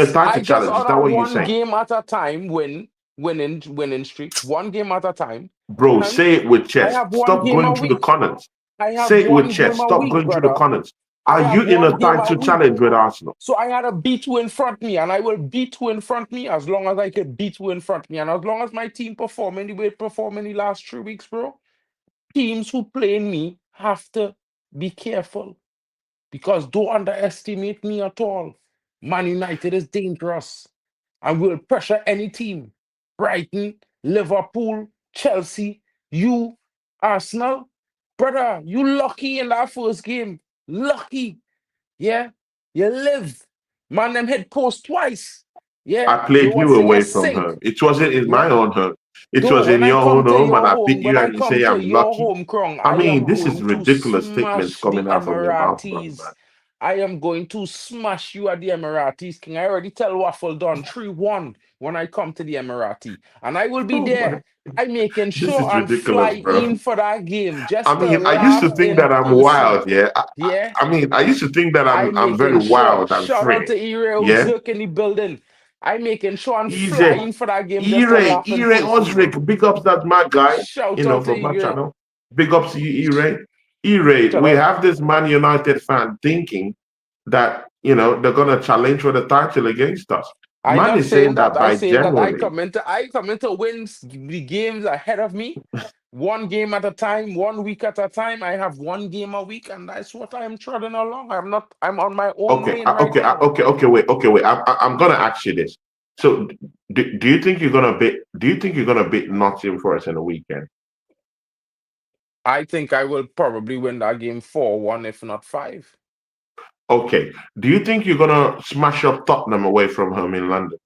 a title I just challenge. Is on that a what you're one saying, game at a time winning streak. One game at a time. bro? And Say it with I chest. have one Stop game a going through the week. corners. I have Say it with one game chest. a Stop week, going through the brother. corners. I Are you have in one a game a title week. challenge with Arsenal? So I had to beat who in front of me, and I will beat who in front of me as long as I can beat who in front of me. And as long as my team performing the way it performed in the last 3 weeks, bro, teams who play me have to be careful. Because don't underestimate me at all. Man United is dangerous and will pressure any team. Brighton, Liverpool, Chelsea, you, Arsenal. Brother, you lucky in that first game. Lucky. Yeah. You live. Man, them hit post twice. Yeah. I You played you was in your away from sink. home. It wasn't in my Yeah. own home. It Though was in when I your come own to home, and your I beat home, you, when I and you come say to I'm your lucky. home, Krong, I I mean, am this is going to ridiculous statements smash the coming out from your mouth, brother, man. Emiratis. I am going to smash you at the Emiratis, King. I already tell Waffle done 3-1 when I come to the Emirati. And I will be Oh my, there. I'm making this sure is I'm ridiculous, bro. flying for that game I just to mean, I used to laugh think in that I'm person. wild, yeah. Yeah. I mean, I used to think that I'm I'm very making sure. wild and Shout out free, to Ire yeah. Zirk in the building. I'm making sure I'm Easy, flying for that game just to laugh in person, bro. Osric, big ups that my guy, Shout out to from my Ire. channel. Big ups to you, Ire. Ire, Shout we out. have this Man United fan thinking that they're gonna challenge for the title against us. I Man not is saying saying that. that I by saying that January. I come into wins the games ahead of me. One game at a time, 1 week at a time. I have one game a week, and that's what I'm trotting along. I'm on my own Okay, lane right now. okay. Wait. I'm gonna ask you this. So, do you think you're gonna beat? Do you think you're gonna beat Nottingham Forest in the weekend? I think I will probably win that game 4-1, if not 5. Okay. Do you think you're gonna smash up Tottenham away from home in London?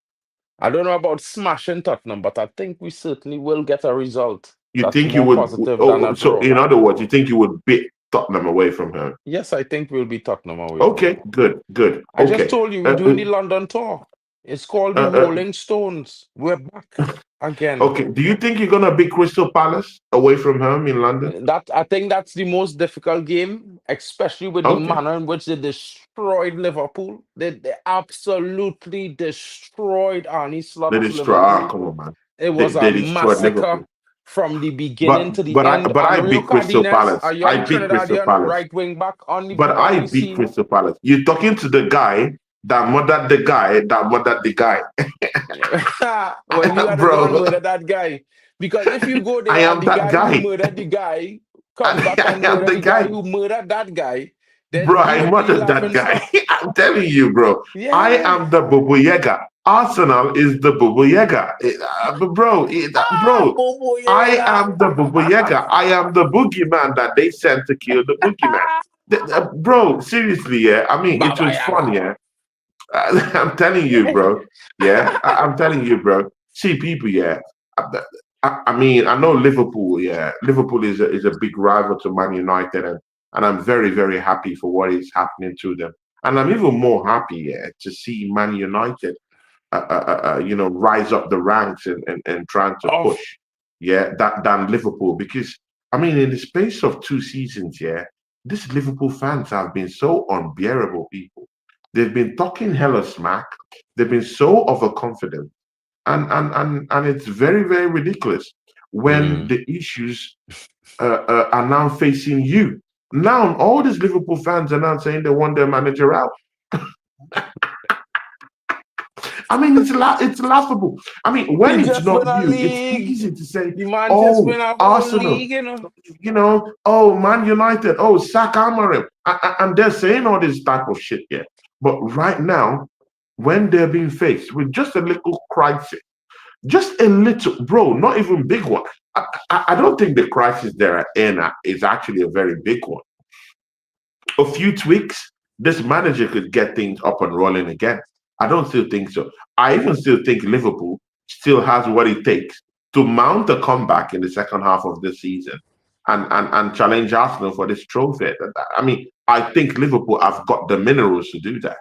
I don't know about smashing Tottenham, but I think we certainly will get a result You that's think you more would? positive than Oh, a so draw. in other words, you think you would beat Tottenham away from home? Yes, I think we'll be Tottenham away from Okay, home. good. I just Okay. told you we're Uh, doing the London tour. It's called uh, the uh, Rolling Stones. We're back again. okay. Do you think you're gonna beat Crystal Palace away from home in London? That I think that's the most difficult game, especially with the Okay. manner in which they destroyed Liverpool. They absolutely destroyed Arnie They Slot's destroy. Liverpool. Come on, man. It was They a destroyed massacre Liverpool. from the beginning to the end. But I Antonio beat Crystal Cardenas, Palace. a I young beat Crystal Trinidadian Palace. right wing back But on I the beat scene. Crystal Palace. You're talking to the guy that murdered the guy. Well, you had to go and Bro, murder that guy. Because if you go I there and am the that guy who guy. murdered the guy come back I and am murder the the guy guy. who murdered that guy, then Bro, you I will be the murdered that laughing guy. stock. I'm telling you, bro. I Yeah. am the Bubu Yega. Arsenal is the Bubu Yega. Bro, Bobo I Yega. am the Bubu Yega. I am the boogeyman that they sent to kill the boogeyman. Bro, seriously, yeah. I mean, it Baba was fun, Yaga. yeah. I'm telling you, bro. Yeah, I'm telling you, bro. See, people, yeah. I mean, I know Liverpool. Yeah, Liverpool is a big rival to Man United, and and I'm very, very happy for what is happening to them. And I'm even more happy to see Man United, rise up the ranks and trying to push, Of that than Liverpool. Because I mean, in the space of 2 seasons, these Liverpool fans have been so unbearable. People, they've been talking hella smack. They've been so overconfident, and it's very, very ridiculous when mm. the issues are now facing you. Now, all these Liverpool fans are now saying they want their manager out. I mean, it's laughable. I mean, when He it's just win not a you, it's league. easy to say, The man just "Oh, win a whole Arsenal," league, you know. "Oh, Man United," "Oh, sack Amarim," and they're saying all this type of shit here. But right now, when they're being faced with just a little crisis, just a little, bro, not even big one. I don't think the crisis they're in is actually a very big one. A few tweaks, this manager could get things up and rolling again. I don't still think so. I even still think Liverpool still has what it takes to mount a comeback in the second half of this season and challenge Arsenal for this trophy. I mean, I think Liverpool have got the minerals to do that.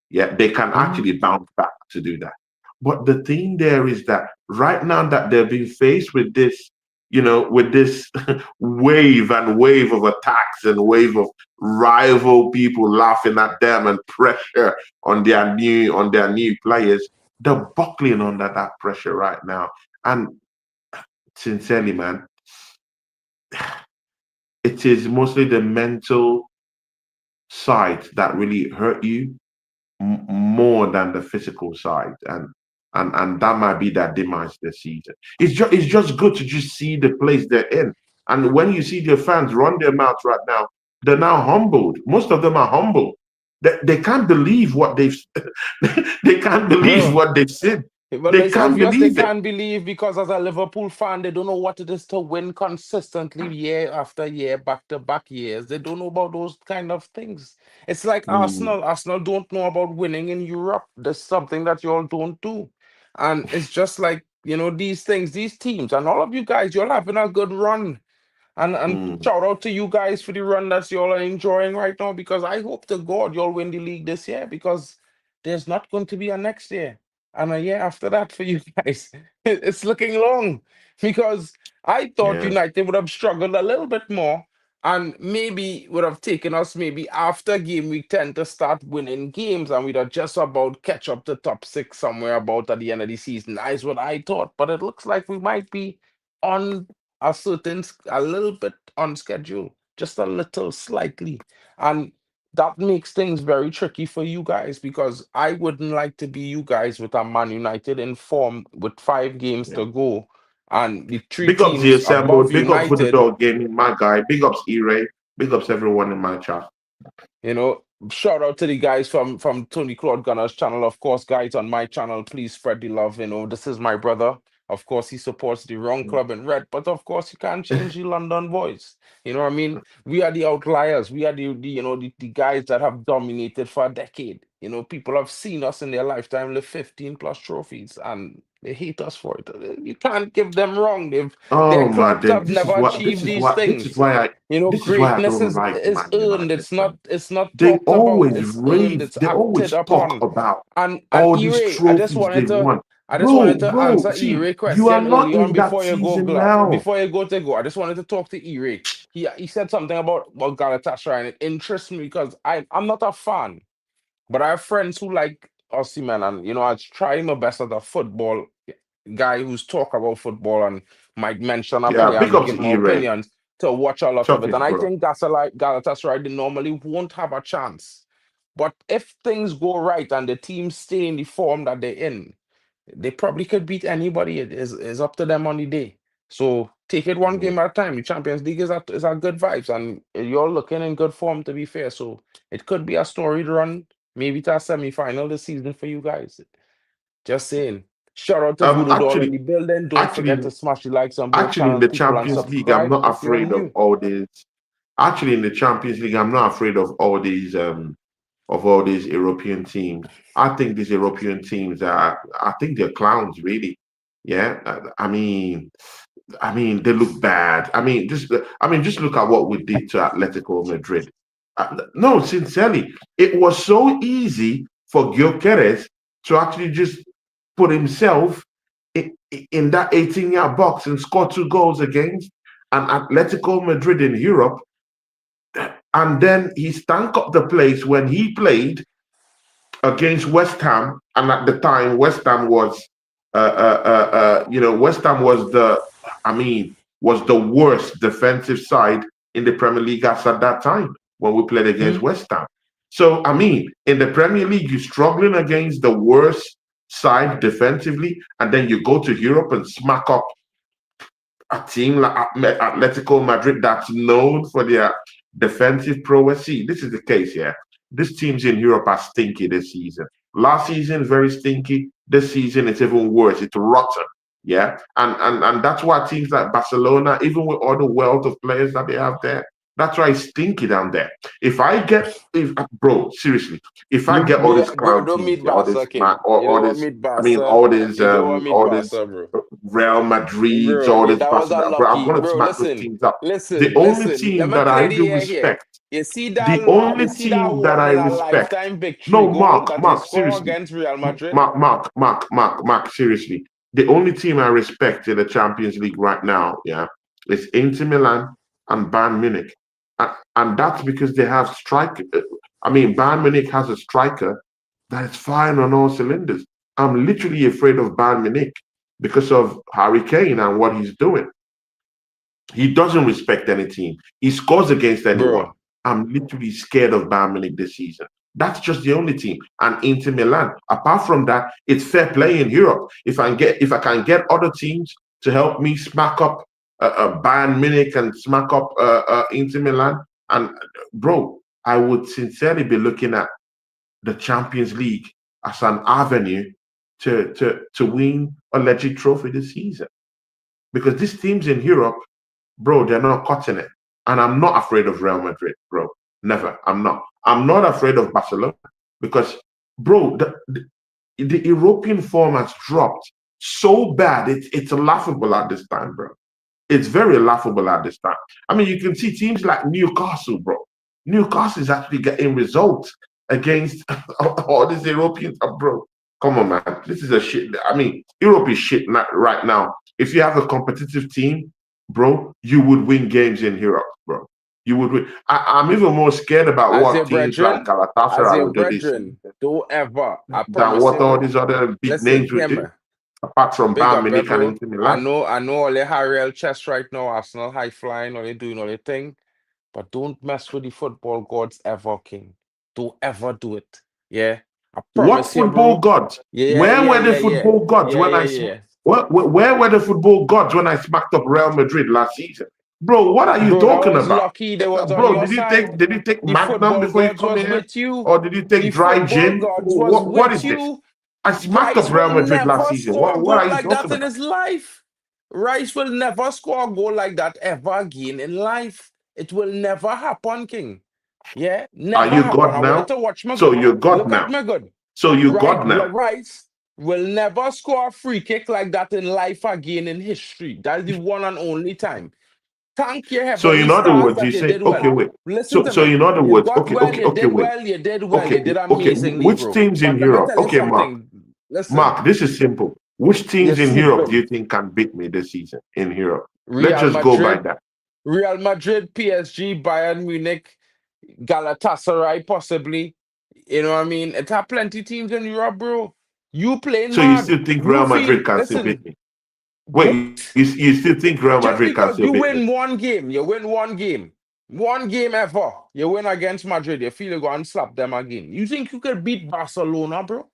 Yeah, they can Mhm. actually bounce back to do that. But the thing there is that right now that they're being faced with this, with this wave and wave of attacks and wave of rival people laughing at them and pressure on their new players, they're buckling under that pressure right now. And sincerely, man, it is mostly the mental side that really hurt you more than the physical side, and that might be that demise this season. It's just good to just see the place they're in, and when you see their fans run their mouths right now, they're now humbled. Most of them are humbled. They can't believe what they've they can't believe Bro, what they've seen. well, They it's can't obvious they believe it. can't believe because as a Liverpool fan, they don't know what it is to win consistently year after year, back to back years. They don't know about those kind of things. It's like Mm, Arsenal. Arsenal don't know about winning in Europe. That's something that you all don't do. And it's just like, these things, these teams, and all of you guys, you're having a good run. And mm, shout out to you guys for the run that y'all are enjoying right now because I hope to God y'all win the league this year because there's not going to be a next year and a year after that for you guys. It's looking long because I thought yeah, United would have struggled a little bit more and maybe would have taken us maybe after game week 10 to start winning games and we'd have just about catch up to top six somewhere about at the end of the season. That's what I thought. But it looks like we might be on a little bit on schedule, just a little slightly. And that makes things very tricky for you guys because I wouldn't like to be you guys with a Man United in form with 5 games yeah. to go and the three Big ups the teams above assembled. Big ups for the United. dog gaming, my guy. Big ups E-Ray. Big ups everyone in my chat. You know, shout out to the guys from Tony Claude Gunner's channel. Of course, guys on my channel, please spread the love. This is my brother. Of course, he supports the wrong club in red, but of course, you can't change the London voice. You know what I mean? We are the outliers. We are the guys that have dominated for a decade. People have seen us in their lifetime lift 15 plus trophies, and they hate us for it. You can't give them wrong. Their Oh my clubs day. have This is never what this achieved is these what this is things. why I this is why I Greatness don't is like is Man earned. United, It's man. not They talked about. always It's earned. rave, It's they acted always talk upon. about And all these E-Ray, trophies they've won. I just wanted Bro, to bro, answer see, E-Ray you are question not early on in that before you go season now. before you go to go. I just wanted to talk to E-Ray. He said something about Galatasaray and it interests me because I'm not a fan, but I have friends who like Osimhen and I try my best as a football guy who's talk about football and might mention a Yeah, player big and ups give my E-Ray. opinions to watch a lot of it. Toughness, And I bro. think Galatasaray they normally won't have a chance. But if things go right and the team stay in the form that they're in, they probably could beat anybody. It is up to them on the day. So take it one Mm. game at a time. The Champions League is a good vibes, and you're looking in good form to be fair. So it could be a storied run, maybe to a semi-final this season for you guys. Just saying. Shout out to Voodoo Doll in Actually, the building. Don't forget actually, to smash the likes on both actually, in channels, the people, and Champions League, I'm subscribe not if you're afraid of new. all these. Actually, in the Champions League, I'm not afraid of all these European teams. I think these European teams are, I think they're clowns, really. Yeah, I mean, they look bad. I mean, just look at what we did to Atletico Madrid. No, sincerely, it was so easy for Gyökeres to actually just put himself in that 18-yard box and score 2 goals against an Atletico Madrid in Europe, and then he stank up the place when he played against West Ham, and at the time, West Ham was, West Ham was I mean, was the worst defensive side in the Premier League as at that time when we played against Hmm? West Ham. So, I mean, in the Premier League, you're struggling against the worst side defensively, and then you go to Europe and smack up a team like Atletico Madrid that's known for their defensive prowess. See, this is the case here. These teams in Europe are stinky this season. Last season, very stinky. This season, it's even worse. It's rotten. Yeah. And that's why teams like Barcelona, even with all the wealth of players that they have there, that's why it's stinky down there. If bro, seriously, if I get all Yeah, these bro, clown don't teams, meet yeah, all this Barca, man, King. You all don't want this, meet I mean, Barca. You don't want meet all this Barca, bro. Real Madrid, Bro, all yeah, this that was Barcelona. Bro, I'm unlucky. gonna Bro, smack those listen, teams up. The listen, only listen. Let team me that clear I the do air here. respect, You the see only that team that one I in a respect. lifetime victory No, goal Mark, that he Mark, scored seriously. against Real Madrid? Mark, seriously. The only team I respect in the Champions League right now, yeah, is Inter Milan and Bayern Munich. And that's because they have striker. I mean, Bayern Munich has a striker that is firing on all cylinders. I'm literally afraid of Bayern Munich because of Harry Kane and what he's doing. He doesn't respect any team. He scores against anyone. Bro, I'm literally scared of Bayern Munich this season. That's just the only team. And Inter Milan. Apart from that, it's fair play in Europe. If I can get other teams to help me smack up Bayern Munich and smack up Inter Milan, and bro, I would sincerely be looking at the Champions League as an avenue to win a legit trophy this season. Because these teams in Europe, bro, they're not cutting it. And I'm not afraid of Real Madrid, bro. Never. I'm not. I'm not afraid of Barcelona because, bro, the European form has dropped so bad. It's laughable at this time, bro. It's very laughable at this time. I mean, you can see teams like Newcastle, bro. Newcastle is actually getting results against all these Europeans, bro. Come on, man. This is a shit. I mean, Europe is shit right now. If you have a competitive team, bro, you would win games in Europe, bro. You would win. I'm even more scared about as your what teams like brethren, as Galatasaray your will do this brethren, season don't ever, I than promise what all you, these other big listen, names would hear me. do, apart from Big Bayern up, Munich and bro. Inter Milan. I know all the Harriel chest right now, Arsenal high flying, all they doing all the thing. But don't mess with the football gods ever, King. Don't ever do it. Yeah. I What promise you, football bro. gods? Yeah, Where yeah, were the yeah, yeah. football gods Yeah, when yeah, I yeah. where were the football gods when I smacked up Real Madrid last season? Bro, what are you Bro, that talking was about? lucky they was on Bro, your side. did you take The Magnum football before you gods come was here? with you. Or did you take The dry football gin? gods was What with is this? you. I smacked up Rice Real will Madrid last never season. score a What are goal you like that talking in about? his life. Rice will never score a goal like that ever again in life. It will never happen, King. Yeah, Are never you happen. God I want now? you to watch me So good. you're God Look at now. me good. So you God now. Rice will never score a free kick like that in life again in history. That's the one and only time. Thank your So heavenly in other stars words, that you you say, did okay, well. wait. Listen to So me. in other You words, got well, you did wait. well, you did well, you did Okay. amazingly, Which bro. teams in But let me Europe? tell you Okay, Mark. something. Listen, Mark, this is simple. Which you're teams in Europe do sleeping. you think can beat me this season in Europe? Let's Real just go by Madrid, that. Real Madrid, PSG, Bayern Munich, Galatasaray, possibly. You know what I mean? It's have plenty teams in Europe, bro. You playing So you mad. still think You Real feel, Madrid can still beat listen, me? Wait, what? you still think Real Just Madrid can because still you beat me? win one game ever, you win against Madrid, you feel you go and slap them again. You think you could beat Barcelona, bro?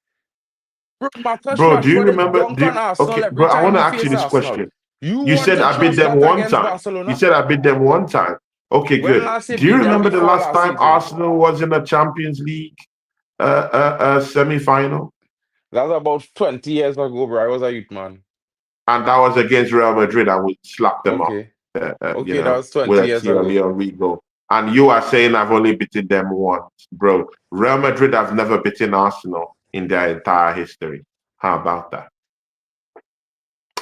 Bro, Marcus Bro, do you Rashford is remember? dunk on Arsenal Okay, every bro, I time want to he ask you face this Arsenal. question. You You want said to I beat trust them that one against time. You Barcelona? said I beat them one time. Okay, When good. last you Do you beat them remember the before last last time season? Arsenal was in a Champions League semi-final? That's about 20 years ago, bro. I was a youth man. And that was against Real Madrid, and we slapped them up, Okay. Okay, that you know, was 20 with a years ago. Thierry Henry. And you are saying I've only beaten them once, bro. Real Madrid have never beaten Arsenal in their entire history. How about that?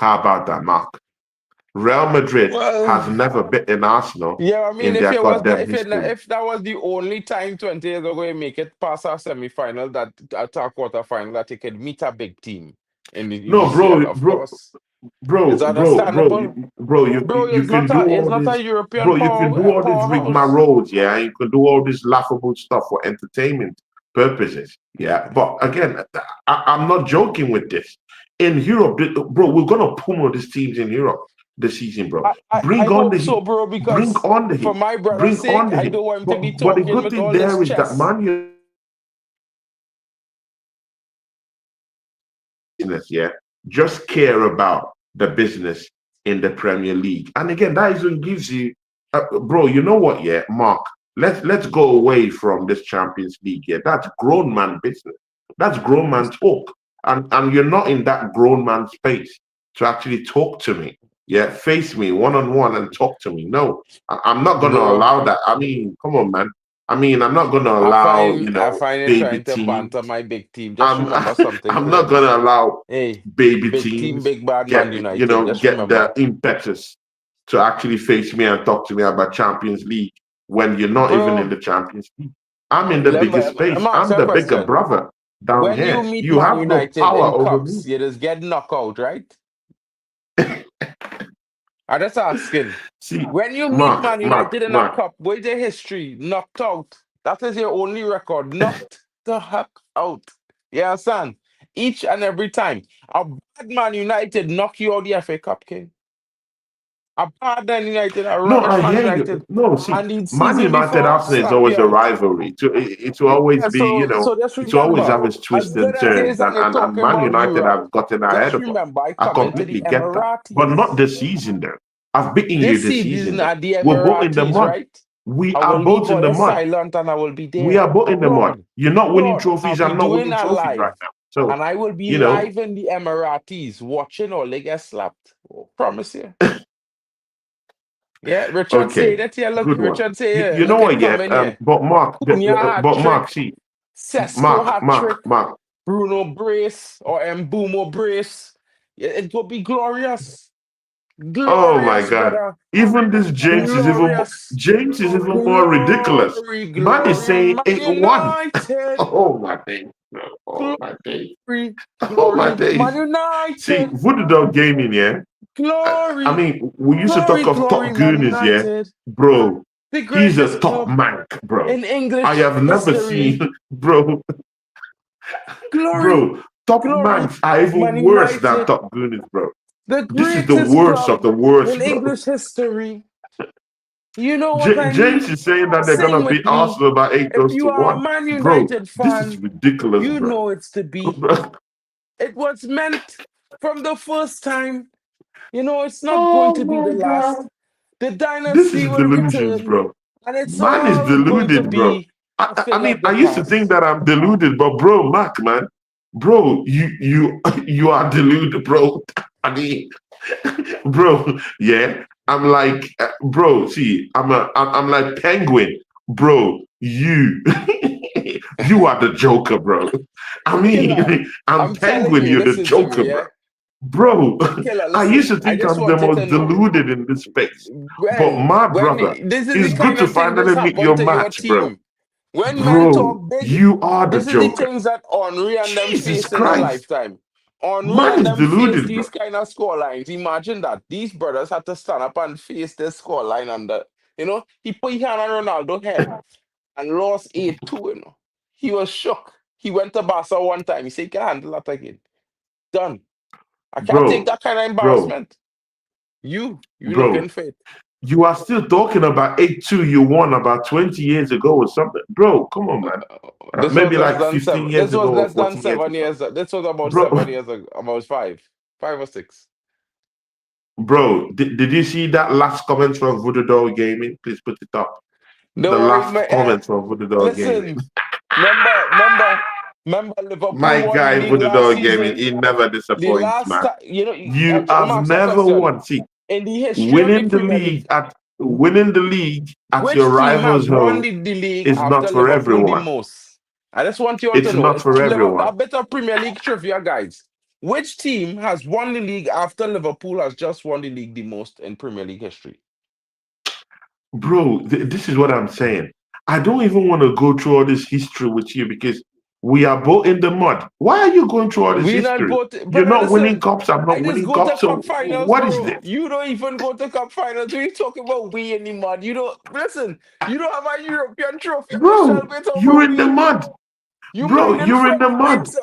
How about that, Mark? Real Madrid has Well, never beaten Arsenal yeah, I mean, in their goddamn history. if that was the only time 20 years ago you make it past our semi-final, that at our quarter-final, that you could meet a big team in the No, UCL, of course. It's understandable. Bro, you can do it's all not a this, European bro. You can do all this powerhouse. rigmaroles, yeah. You can do all this laughable stuff for entertainment purposes, yeah. But again, I'm not joking with this. In Europe, bro, we're gonna pummel these teams in Europe this season, bro. I Bring on the hope so, heat. bro, Bring because on the for heat. my brother's Bring on sake, the I heat. don't want him to be But the talking good with thing all this there is that chess. Man United business, yeah, just care about the business in the Premier League. And again, that even gives you, bro. You know what, yeah, Mark. Let's go away from this Champions League. Yeah, that's grown man business. That's grown man talk, and you're not in that grown man space to actually talk to me. Yeah, face me one on one and talk to me. No, I'm not gonna Bro, allow that. I mean, come on, man. I mean, I'm not gonna allow I find it baby trying to team. banter my big team. Just I'm remember something, I'm not friend. gonna allow Hey, baby big team, teams big bad man United. Just get remember. the impetus to actually face me and talk to me about Champions League when you're not even in Bro, the Champions League. I'm in the let biggest me space. ask I'm you a the bigger question. brother down When you here. meet You Man have no United power in over me. cups, you just get knocked out, right? I'm just asking. See, When you meet Mark, Man Mark, United in a Mark. cup, with their history, knocked out. That is your only record. Knocked the heck out. You understand? Each and every time. A bad Man United knock you out the FA Cup, King. A bad Man United, a No, rubbish I Man hear you. United. No, see, And the Man season United before, Arsenal is slap always you a out. rivalry. It will always Yeah, be, so just it will always remember, have its as twists good and as it turns. is, and you're And talking Man about United Europe, have gotten ahead just of us. remember I I come into the completely get that. But not Emiratis. this season, though. I've beaten you This this season, season though. at the We're both in the Emiratis, mud. right? We I are will leave both in all the this mud. silent and I will be We there. are both in the mud. Claude, You're not winning Claude, I'll trophies. be I'm not doing winning a trophies right live now. So, and I will be you know, live in the Emiratis watching all they get slapped. Oh, promise you. Yeah, Richard say okay, that here. Look, good one. Richard say, You know look at what? Yeah, coming here. but Mark, Cunha hat but Mark, trick, see, Sesko hat trick, Mark. Bruno brace or Mbumo brace. Yeah, it will be glorious. Oh my Glorious, God. brother. Even this Glorious. James is even more ridiculous. Glory, Man is glory, saying Man 8-1. United. Oh my days. Oh my days. Glory, Oh my glory, Man days. See, United. Voodoo Dog Gaming, yeah. I Glory, mean, we used to talk glory, of glory, top Man gooners, yeah. United. Bro, The he's a greatest top club man, bro. in I English have never seen, history. bro, Glory, bro, top glory, mans are even Man worse than United. top gooners, bro. The This is the greatest worst of club the worst, in bro. English history. You know what I James mean? is saying that they're Sing gonna with beat me. Arsenal by eight If goals you to are a one, Man bro. United This is fan, ridiculous, you bro. know it's to be. It was meant from the first time. You know, it's not going Oh to be the my last. god, The this dynasty is will delusions, return, bro. and it's Man is all going to deluded, bro. be a thing I of the used to think past. that I'm deluded, but bro, Mark, man, bro, you are deluded, bro. I mean, bro, yeah. I'm like, bro. See, I'm like penguin, bro. You, you are the Joker, bro. I Killer, mean, I'm I'm telling penguin. you, You're the listen to me, Joker, bro. yeah? Bro, Killer, I used listen. to I think just I'm the want you to most know. deluded in this space. But my When brother, this is the it's good kind to of thing just finally meet happen your to your match, bro. team. When men Bro, talk big, you are the this is the Joker. things that Henri and them Jesus face in their Christ. lifetime. Henri Man and is them face deluded, bro. these kind of score lines. Imagine that. These brothers had to stand up and face this score line under. He put his hand on Ronaldo's head and lost 8-2. He was shook. He went to Barca one time. He said he can handle that again. Done. I can't take Bro, that kind of bro, embarrassment. You looking bro. fit. You are still talking about 8-2 you won about 20 years ago or something. Bro, come on, man. This was Maybe less like than 15 seven. This years was ago or less than 14 years 7 years. ago. This was about Bro, 7 years ago. About five, 5 or 6. bro, did you see that last comment from Voodoo Dog Gaming? Please put it up. The Don't worry, last comment from Voodoo Dog Gaming. listen. Remember, Liverpool My won the guy league Voodoo last Dog Gaming, season. he never The disappoints, last man. time, You let me have ask you a never question. won. See, In the history of the Premier League, winning the league at your which team rival's have won home the league is after not for Liverpool the everyone. most? I just want you all to It's know. not It's for Liverpool, everyone. a bit of Premier League trivia, guys. Which team has won the league after Liverpool has just won the league the most in Premier League history? Bro, this is what I'm saying. I don't even want to go through all this history with you because we are both in the mud. Why are you going through all this We not history? both, You're brother. not winning Listen, cups. I'm I not just winning go to cups. cup So finals, what is bro. this, You don't even go to cup finals. We talking about we in the mud. You don't listen. You don't have a European trophy to bro? celebrate You're over in the we. mud, You bro. minding You're in the French mud. pigs, sir.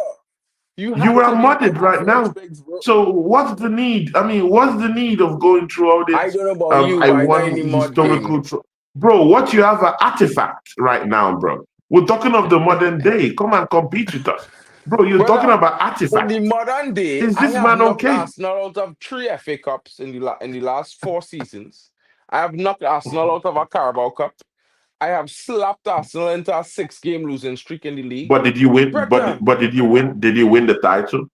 You You have are to be mudded minding right French now. pigs, bro. So what's the need? I mean, what's the need of going through all I this? don't know about you, I but I not in won the mud, King. historical, bro. What you have an artifact right now, bro. We're talking of the modern day. Come and compete with us, bro. You're talking Brother, about in artifact. the modern day, Is I this have man knocked okay? Arsenal out of three FA Cups in the last 4 seasons. I have knocked Arsenal out of a Carabao Cup. I have slapped Arsenal into a 6 game losing streak in the league. But did you win? Brother, But did you win? Did you win the title?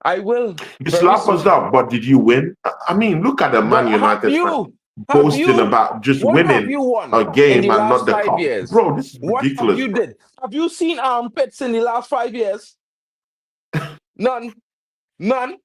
I will You very slap us soon. up, but did you win? I mean, look at the Man But United fan have boasting you, about just what have winning you a won in the game and last not the five cup, years? bro. This is What have ridiculous, you bro. did? Have you seen armpits in the last 5 years? None. None.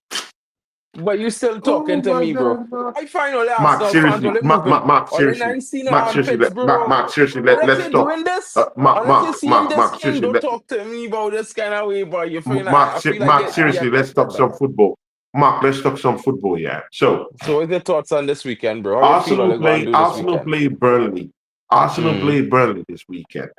But you still Oh talking to my me, bro. God, bro. I find all the Mark, Arsenal fans, all seriously, they moving. Mark, All they seriously, ain't seen the Mark, seriously, armpits, bro. Mark, seriously, Unless let's you're talk. doing this, unless you're seeing this king, Seriously, don't talk to me about this kind of way, bro. You feel like, I feel like Mark, you're seriously, let's talk tested some now. football. Mark, let's talk some football, yeah. So So what's your thoughts on this weekend, bro? How you feel what they're going to do this Arsenal weekend? play Burnley. Arsenal Mm, play Burnley this weekend.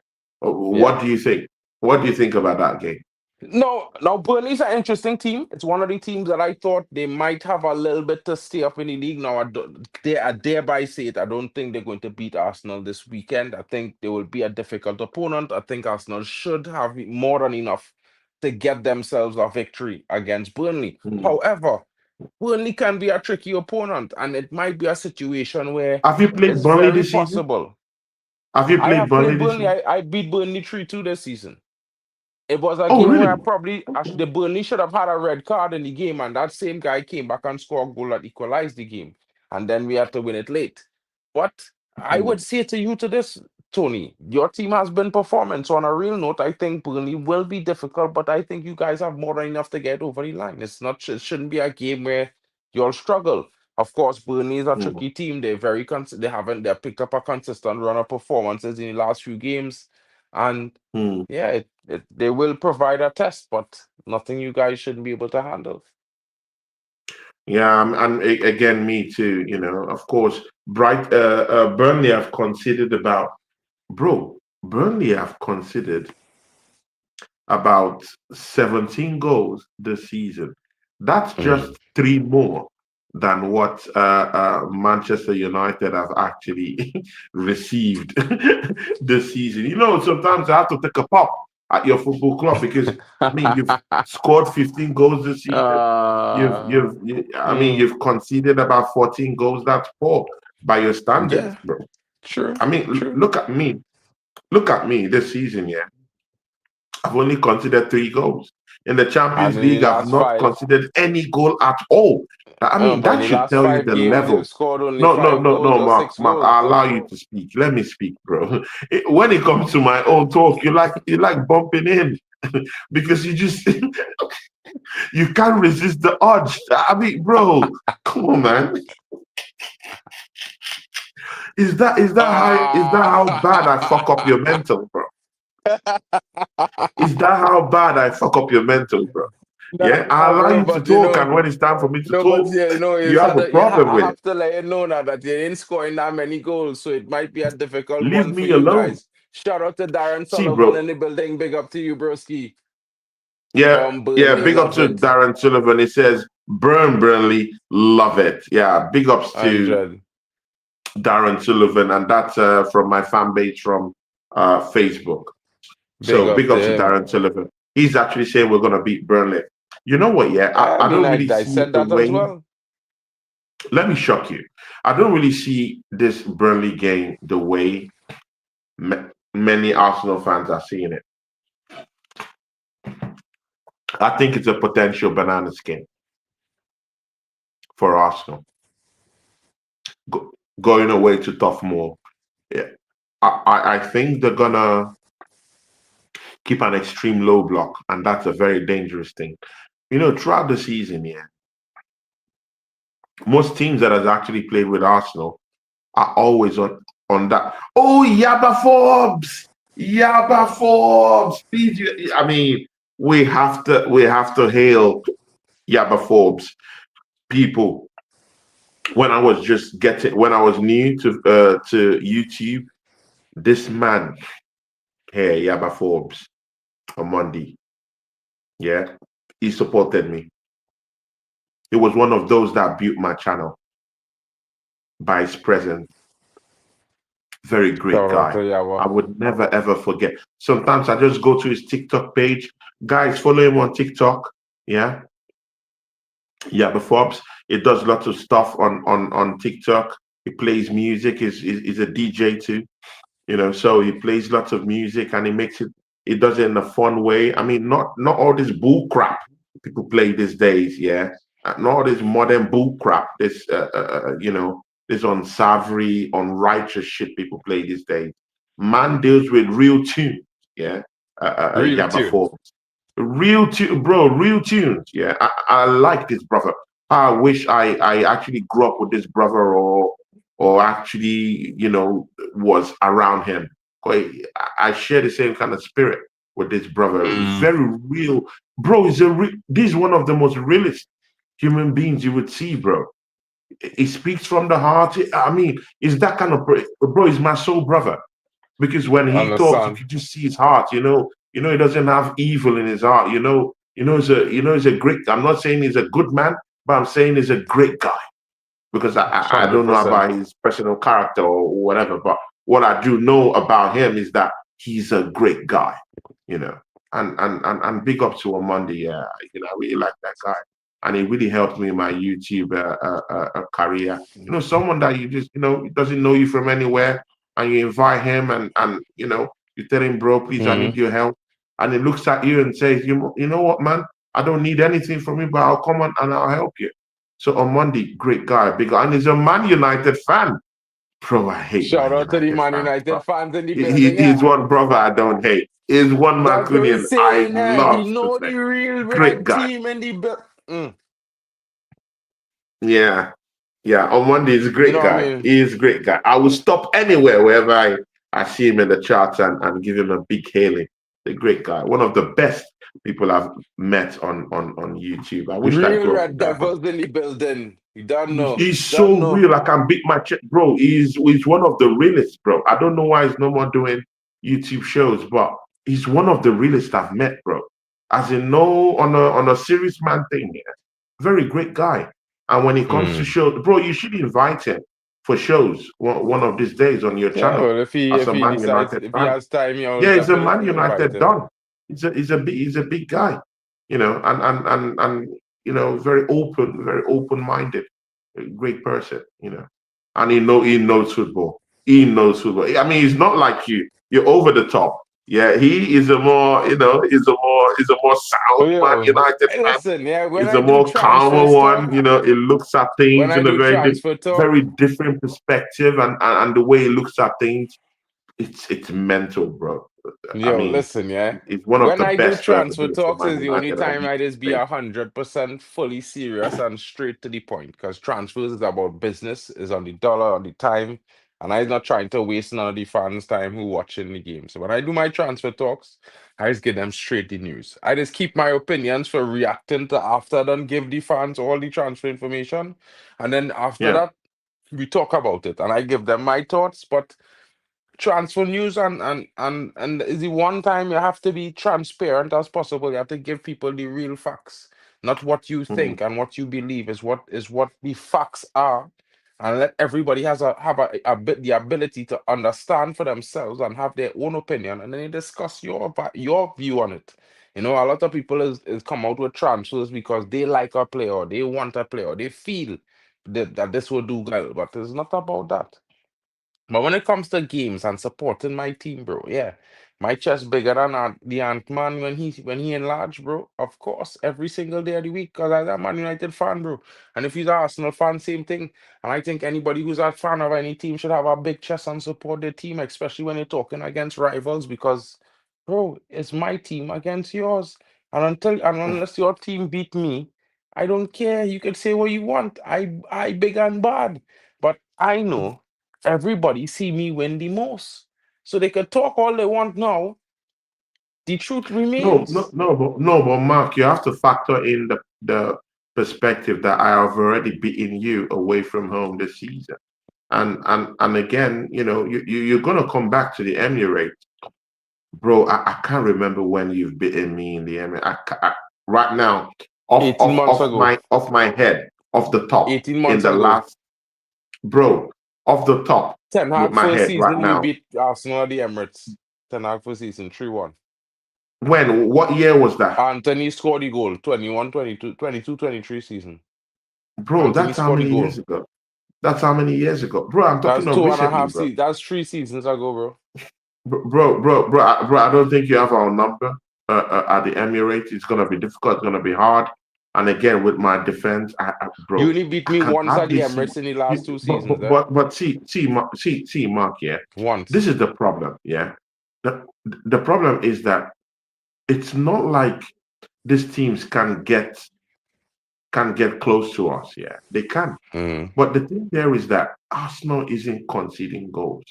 yeah. What do you think? What do you think about that game? No, now Burnley's an interesting team. It's one of the teams that I thought they might have a little bit to stay up in the league. Now, I thereby say it. I don't think they're going to beat Arsenal this weekend. I think they will be a difficult opponent. I think Arsenal should have more than enough to get themselves a victory against Burnley. Hmm. However, Burnley can be a tricky opponent, and it might be a situation where Have you played it's Burnley very this season? possible. Have you I played have Burnley played this Burnley. season? I beat Burnley 3-2 this season. It was a Oh, game where really? I probably the Burnley should have had a red card in the game, and that same guy came back and scored a goal that equalized the game, and then we had to win it late. But I Hmm. would say to you to this, Tony, your team has been performing. So on a real note, I think Burnley will be difficult, but I think you guys have more than enough to get over the line. It's not it shouldn't be a game where you'll struggle. Of course, Burnley is a Hmm. tricky team. They're very they haven't they picked up a consistent run of performances in the last few games. And Hmm. yeah, they will provide a test, but nothing you guys shouldn't be able to handle. Yeah, and again, me too. You know, of course, Burnley have considered about, bro. Burnley have considered about 17 goals this season. That's just Mm. three more than what Manchester United have actually received this season. You know, sometimes I have to take a pop at your football club because I mean you've scored 15 goals this season. uh, I mean mm, you've conceded about 14 goals. That's poor by your standards, yeah, bro. true, I mean, true. look at me. Look at me this season, yeah. I've only considered three goals. In the And Champions in the League, I've last not five, considered any goal at all. I mean, but in that the should last tell you five the games, you've level. scored only five goals No, or Mark. six Mark, I goals. allow you to speak. Let me speak, bro. When it comes to my own talk, you like bumping in because you just you can't resist the odds. I mean, bro, come on, man. Is that how bad I fuck up your Ah. mental, bro? Is that how bad I fuck up your mental, bro? Yeah, I Nah, allow bro, you to but you talk, know, and when it's time for me to no, but talk, yeah, no, you have a problem I with it. have to let you know now that you didn't score in that many goals, so it might be a difficult Leave one for me you alone. guys. Shout out to Darren See, Sullivan bro. in the building. Big up to you, broski. Yeah, From yeah. Burnley, Big up love to it. Darren Sullivan. He says, "Burn Burnley, love it." Yeah, big ups to 100. Darren Sullivan, and that's from my fan base from Facebook. Big So up big to ups to him. Darren Sullivan. He's actually saying we're gonna beat Burnley. You know what? Yeah, I I mean, don't really I see said the that as way. well. Let me shock you. I don't really see this Burnley game the way many Arsenal fans are seeing it. I think it's a potential banana skin for Arsenal going away to Tough Moor. Yeah, I think they're gonna keep an extreme low block, and that's a very dangerous thing. throughout the season, yeah, most teams that has actually played with Arsenal are always on that. Oh, Yaba Forbes, Yaba Forbes. Please, I mean, we have to hail Yaba Forbes people. When I was new to YouTube, this man here, Yaba Forbes, on Monday, yeah, he supported me. He was one of those that built my channel by his presence. Very great Shout out guy. to Yawa. I would never ever forget. Sometimes I just go to his TikTok page. Guys, follow him on TikTok. Yeah, yeah. But Forbes, it does lots of stuff on TikTok. He plays music. He's a DJ too. So he plays lots of music and he does it in a fun way. I mean, not all this bull crap people play these days. Yeah, not all this modern bull crap. This unsavory, unrighteous shit people play these days. Man deals with real tunes. Yeah, Real Yaba tunes. Forbes. Real tune, bro. Real tunes. Yeah, I like this brother. I wish I actually grew up with this brother, or actually, was around him. 'Cause I share the same kind of spirit with this brother. Mm. Very real, bro. This is one of the most realist human beings you would see, bro. He speaks from the heart. I mean, is that kind of bro? He's my soul brother, because when he talks, you Understand? can just see his heart. He doesn't have evil in his heart. He's a great. I'm not saying he's a good man, but I'm saying he's a great guy, because I don't know 100%. about his personal character or whatever, but what I do know about him is that he's a great guy, you know. And big up to Monday, yeah, I really like that guy, and he really helped me in my YouTube career. Someone that you just he doesn't know you from anywhere, and you invite him, and you tell him, bro, please, I Mm. need your help, and he looks at you and says, you know what, man, I don't need anything from you, but I'll come on and I'll help you. So on Monday, great guy, big guy, and he's a Man United fan. Bro, I hate Shout Man out to the United Man fans, bro. United fans in the building, He's yeah. one brother I don't hate. He's one That's what we're Mancunian I saying, yeah. He love to know say. the real Great red guy. team in the mm. Yeah. Yeah. On Monday, he's a You great know what I guy. mean? He is a great guy. I will stop anywhere wherever I see him in the charts, and give him a big hailing. A great guy. One of the best people I've met on YouTube. I wish I Real grew up red with that guy. devils in the building. You don't know. He's Don't so know. real. I can beat my chest, bro. He's one of the realest, bro. I don't know why he's no more doing YouTube shows, but he's one of the realest I've met, bro. As in, no, on a serious man thing, yeah. Very great guy. And when it comes to Mm. shows, bro, you should invite him for shows one of these days on your Yeah, channel well, if he as if a he Man decides, United if he fan. has time, you'll Yeah, he's a Man definitely invite United him. don. He's a big guy, and very open minded, great person, and he knows football. He knows football. I mean, he's not like you. You're over the top. Yeah, he is a more, he's a more Oh, sound Man yo, United hey, fan. listen, yeah, when He's I a do more calmer transfers one. talk, He looks at when things I in a do very, transfer talk, very different perspective, and the way he looks at things, it's mental, bro. I yo, mean, listen, yeah. he's one of When the I do best to ever transfer do it for talks Man is the only United on time I just be YouTube. 100% fully serious and straight to the point. Because transfers is about business, is on the dollar, on the time, and I'm not trying to waste none of the fans' time who watching the game. So when I do my transfer talks, I just give them straight the news. I just keep my opinions for reacting to after then give the fans all the transfer information, and then after Yeah. that we talk about it, and I give them my thoughts, but transfer news and is the one time you have to be transparent as possible. You have to give people the real facts, not what you Mhm. think and what you believe is what the facts are, and let everybody have a bit the ability to understand for themselves and have their own opinion, and then you discuss your view on it. A lot of people is come out with transfers because they like a player, or they want a player, or they feel that this will do well, but it's not about that. But when it comes to games and supporting my team, bro, yeah, my chest bigger than the Ant Man when he enlarged, bro. Of course, every single day of the week, cause I'm a Man United fan, bro. And if he's an Arsenal fan, same thing. And I think anybody who's a fan of any team should have a big chest and support their team, especially when you're talking against rivals, because, bro, it's my team against yours. And unless your team beat me, I don't care. You can say what you want. I big and bad. But I know everybody see me win the most. So they can talk all they want now. The truth No, no, remains. but Mark, you have to factor in the perspective that I have already beaten you away from home this season. And again, you're gonna come back to the Emirates, bro. I can't remember when you've beaten me in the Emirates. Right now, 18 months ago. off my head, off the top, 18 in months the ago. last, bro, off the top Ten with Hag my first head right season, we now. beat Arsenal at the Emirates. Ten Hag first season, 3-1. When? What year was that, Anthony scored the goal, 21, 22, 22, 23 season. bro? Anthony That's how scored the many goal. years ago. That's how many years ago, bro. I'm That's talking of two and a recently, half bro. seasons. That's 3 seasons ago, bro. Bro, I don't think you have our number at the Emirates. It's gonna be difficult. It's gonna be hard. And again, with my defense, You bro, only beat I me can once at the hardly see. Emirates in the last 2 seasons, But see, Mark. Yeah, this Once. is the problem. Yeah, the the problem is that it's not like these teams can get close to us. Yeah, they can. Mm. But the thing there is that Arsenal isn't conceding goals.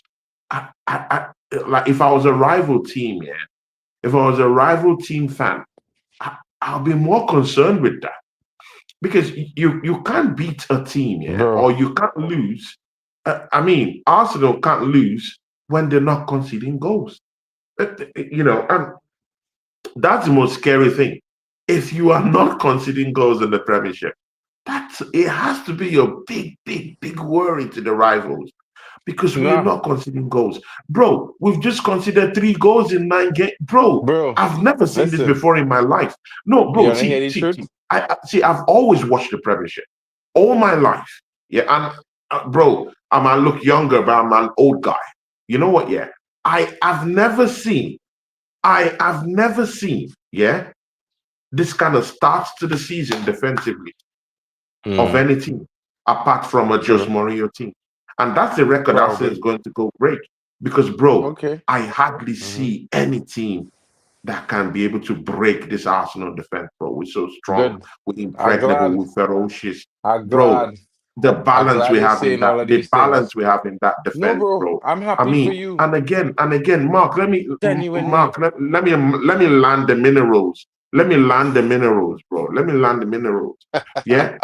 Like if I was a rival team, yeah. If I was a rival team fan, I'll be more concerned with that because you can't beat a team, yeah, Bro. or you can't lose. I mean, Arsenal can't lose when they're not conceding goals. And that's the most scary thing. If you are not conceding goals in the Premiership, it has to be a big, big, big worry to the rivals because we're Nah. not conceding goals. Bro, we've just considered 3 goals in 9 games. Bro, Bro. I've never seen this Listen. before in my life. No, You bro, wanna hear see, the see, see. truth? See, I've always watched the Premiership all my life. Yeah, and bro, I might look younger, but I'm an old guy. You know what? Yeah, I have never seen, yeah, this kind of starts to the season defensively of Mm. any team apart from a Jose True. Mourinho team. And that's the record I say is Probably. going to go break. Because, bro, Okay. I hardly Hmm. see any team that can be able to break this Arsenal defense, bro. We're so strong, Good. we're I'm impregnable, glad. we're ferocious. I'm Bro, glad. the I'm balance we glad you're have in saying that, all of the these balance things. we have in that No, defense, bro. bro. I'm I happy for mean, you. and again, Mark, Genuinely. let me land the minerals. Let me land the minerals, bro. Let me land the minerals. Yeah.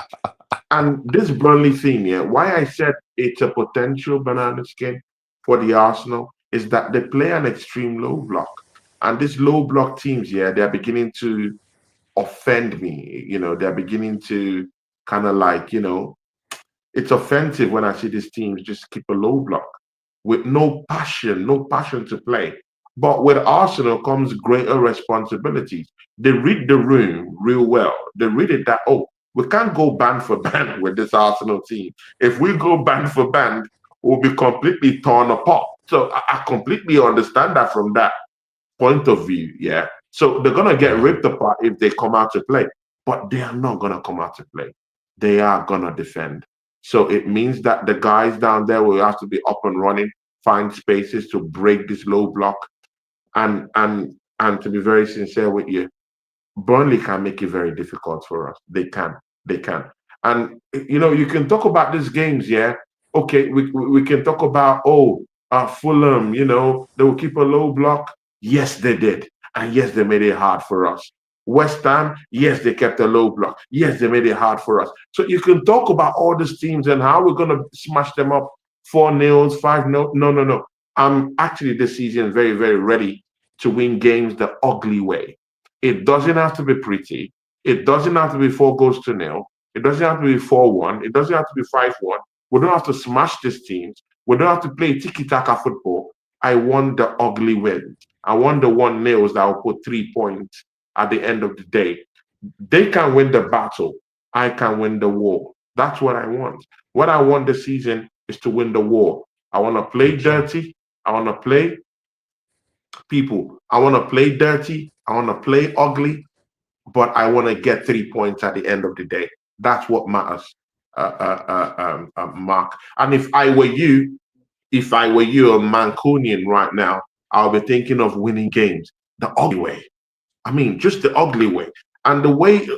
And this Burnley thing, yeah, why I said it's a potential banana skin for the Arsenal is that they play an extreme low block. And these low block teams, yeah, they're beginning to offend me. They're beginning to kind of like, it's offensive when I see these teams just keep a low block with no passion to play. But with Arsenal comes greater responsibilities. They read the room real well. They read it that, oh, we can't go band for band with this Arsenal team. If we go band for band, we'll be completely torn apart. So I completely understand that from that point of view, yeah. So they're gonna get Mm. ripped apart if they come out to play, but they are not gonna come out to play. They are gonna defend. So it means that the guys down there will have to be up and running, find spaces to break this low block, and to be very sincere with you, Burnley can make it very difficult for us. They can. And you can talk about these games, yeah. Okay, we can talk about Fulham, they will keep a low block. Yes, they did. And yes, they made it hard for us. West Ham, yes, they kept a low block. Yes, they made it hard for us. So you can talk about all these teams and how we're gonna smash them up 4-0, 5-0. No, no, no. I'm actually this season very, very ready to win games the ugly way. It doesn't have to be pretty. It doesn't have to be 4 goals to nil. It doesn't have to be 4-1. It doesn't have to be 5-1. We don't have to smash these teams. We don't have to play tiki taka football. I want the ugly win. I want the 1-0s that will put 3 points at the end of the day. They can win the battle. I can win the war. That's what I want. What I want this season is to win the war. I want to play Okay. dirty. I want to play people. I want to play dirty. I want to play ugly, but I want to get 3 points at the end of the day. That's what matters, Mark. And if I were you, a Mancunian right now, I'll be thinking of winning games the ugly way. I mean, just the ugly way. And the way,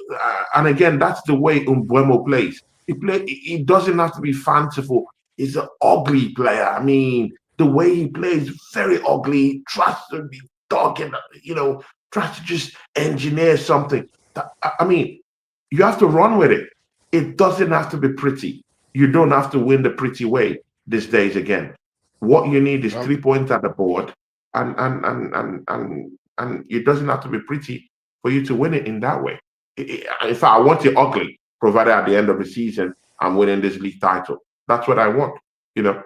and again, that's the way Umbuemo plays. He doesn't have to be fanciful. He's an ugly player. I mean, the way he plays, very ugly. He tries to be dogging, tries to just engineer something. I mean, you have to run with it. It doesn't have to be pretty. You don't have to win the pretty way these days again. What you need is Um, 3 points at the board, and it doesn't have to be pretty for you to win it in that way. In fact, I want it ugly, provided at the end of the season I'm winning this league title. That's what I want.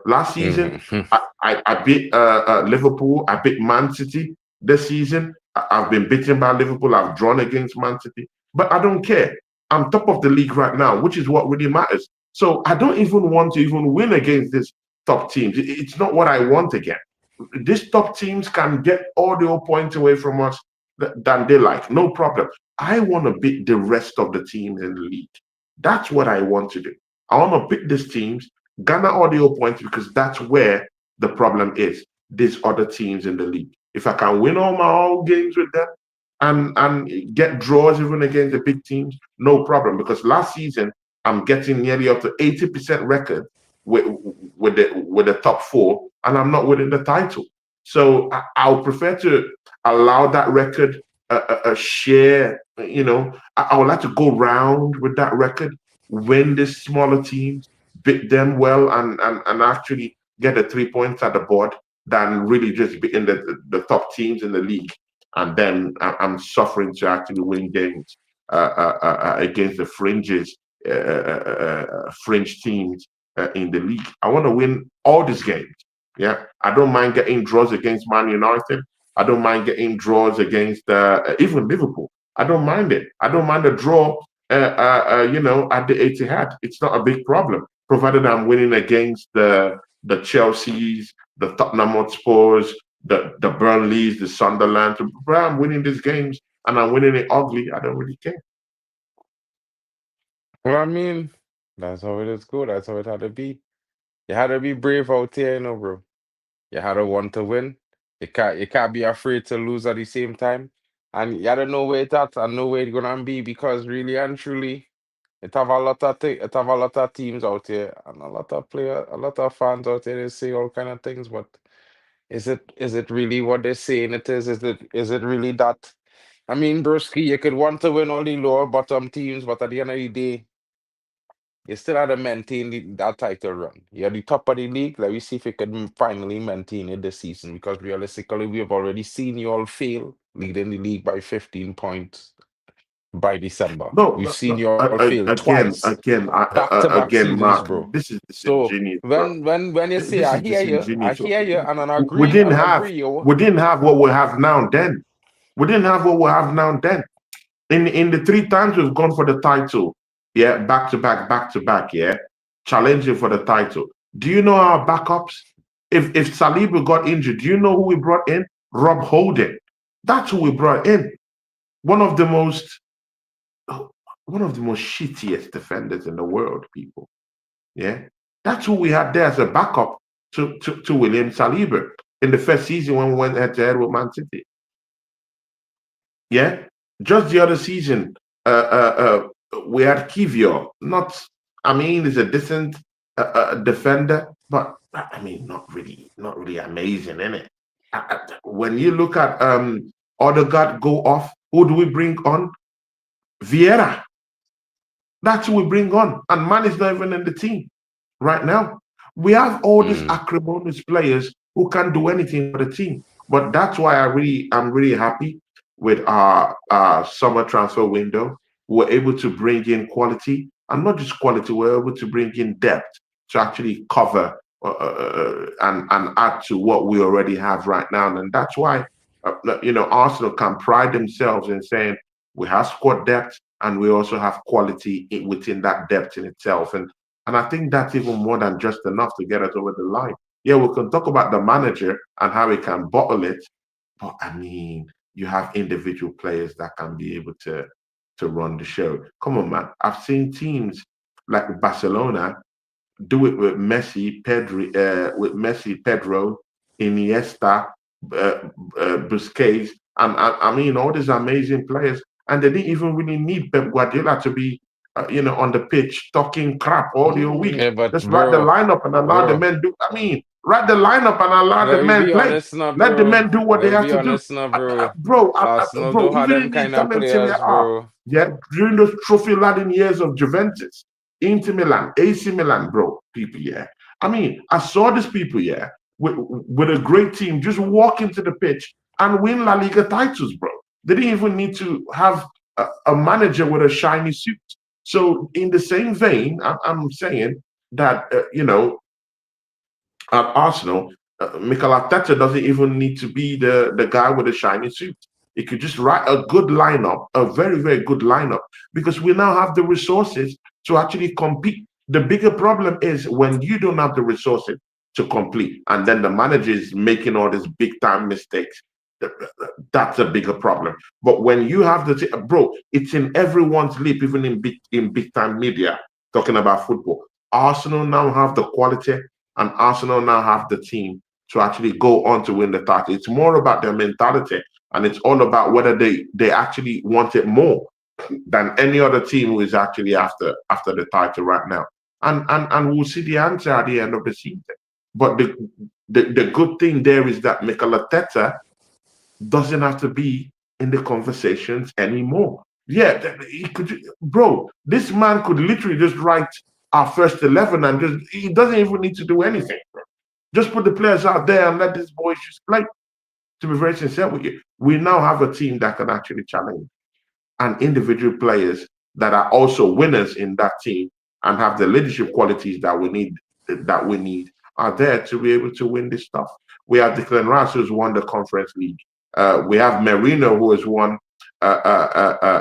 Last season mhm. I beat Liverpool. I beat Man City. This season I've been beaten by Liverpool. I've drawn against Man City, but I don't care. I'm top of the league right now, which is what really matters. So I don't even want to even win against these top teams. It's not what I want again. These top teams can get all the points away from us than they like. No problem. I want to beat the rest of the teams in the league. That's what I want to do. I want to beat these teams, garner all the points, because that's where the problem is. These other teams in the league. If I can win all games with them and get draws even against the big teams, no problem. Because last season I'm getting nearly up to 80% record with the top four, and I'm not winning the title. So I'll prefer to allow that record a share. I would like to go round with that record, win the smaller teams, beat them well, and actually get the 3 points at the board than really just beating the top teams in the league. And then I'm suffering to actually win games against the fringe teams in the league. I want to win all these games. Yeah, I don't mind getting draws against Man United. I don't mind getting draws against even Liverpool. I don't mind it. I don't mind a draw. At the Etihad, it's not a big problem, provided I'm winning against the Chelseas, the Tottenham Hotspurs, the Burnleys, the Sunderland. I'm winning these games and I'm winning it ugly. I don't really care. Well, I mean, that's how it is good. That's how it had to be. You had to be brave out here, bro. You had to want to win. You can't be afraid to lose at the same time. And you gotta know where it's at and know where it's gonna be, because really and truly, it have a lot of teams out here and a lot of fans out there. They say all kind of things, but is it really what they're saying it is? Is it really that? I mean, Broski, you could want to win all the lower bottom teams, but at the end of the day, you still had to maintain that title run. You're the top of the league. Let me see if you can finally maintain it this season, because realistically, we have already seen you all fail, leading the league by 15 points by December. No, We've no, seen no. you all fail Again, twice, again, back-to-back again, seasons, Mark. bro. This is So disingenuous, bro. when you say This is I disingenuous. hear you, and I We agree, didn't and I have agree, yo. we didn't have what we have now. Then we didn't have what we have now. Then in the 3 times we've gone for the title, yeah, back to back, yeah, challenging for the title. Do you know our backups? If Saliba got injured, do you know who we brought in? Rob Holding. That's who we brought in. One of the most one of the most shittiest defenders in the world, people. Yeah. That's who we had there as a backup to William Saliba in the first season when we went head to head with Man City. Yeah. Just the other season, we had Kivio. Not, I mean, he's a decent defender, but I mean, not really amazing, in it. When you look at Odegaard go off, who do we bring on? Vieira. That's who we bring on. And man is not even in the team right now. We have all these Mm. acrimonious players who can do anything for the team. But that's why I'm really happy with our summer transfer window. We're able to bring in quality, and not just quality, we're able to bring in depth to actually cover and add to what we already have right now. And that's why Arsenal can pride themselves in saying we have squad depth and we also have quality within that depth in itself. And I think that's even more than just enough to get us over the line. Yeah, we can talk about the manager and how he can bottle it, but I mean, you have individual players that can be able to run the show. Come on, man. I've seen teams like Barcelona do it with Messi, Pedro, Iniesta, uh, Busquets. And I mean, all these amazing players, and they didn't even really need Pep Guardiola to be, on the pitch talking crap all the week. Yeah, but Just write the lineup and allow the bro, men do. I mean, write the lineup and allow the let me men be play. honest now, Let the bro. men do what they Let me have be to do. honest now, bro. Arsenal Bro, don't have even them in the kind of Italian Serie players, A, bro. yeah, during those trophy laden years of Juventus, Inter Milan, AC Milan, bro, people, yeah. I mean, I saw these people, yeah, with a great team just walk into the pitch and win La Liga titles, bro. They didn't even need to have a manager with a shiny suit. So, in the same vein, I'm saying that, at Arsenal, Mikel Arteta doesn't even need to be the guy with the shiny suit. He could just write a good lineup, a very, very good lineup, because we now have the resources to actually compete. The bigger problem is when you don't have the resources to complete, and then the manager is making all these big time mistakes. That's a bigger problem. But when you have bro, it's in everyone's lip, even in big time media talking about football. Arsenal now have the quality, and Arsenal now have the team to actually go on to win the title. It's more about their mentality, and it's all about whether they actually want it more than any other team who is actually after the title right now. And we'll see the answer at the end of the season. But the good thing there is that Mikel Arteta doesn't have to be in the conversations anymore. Yeah, he could, bro. This man could literally just write our first 11 and just he doesn't even need to do anything. Bro. Just put the players out there and let these boys just play. To be very sincere with you, we now have a team that can actually challenge, and individual players that are also winners in that team and have the leadership qualities that we need are there to be able to win this stuff. We have Declan Rice who's won the Conference League. We have Merino who has won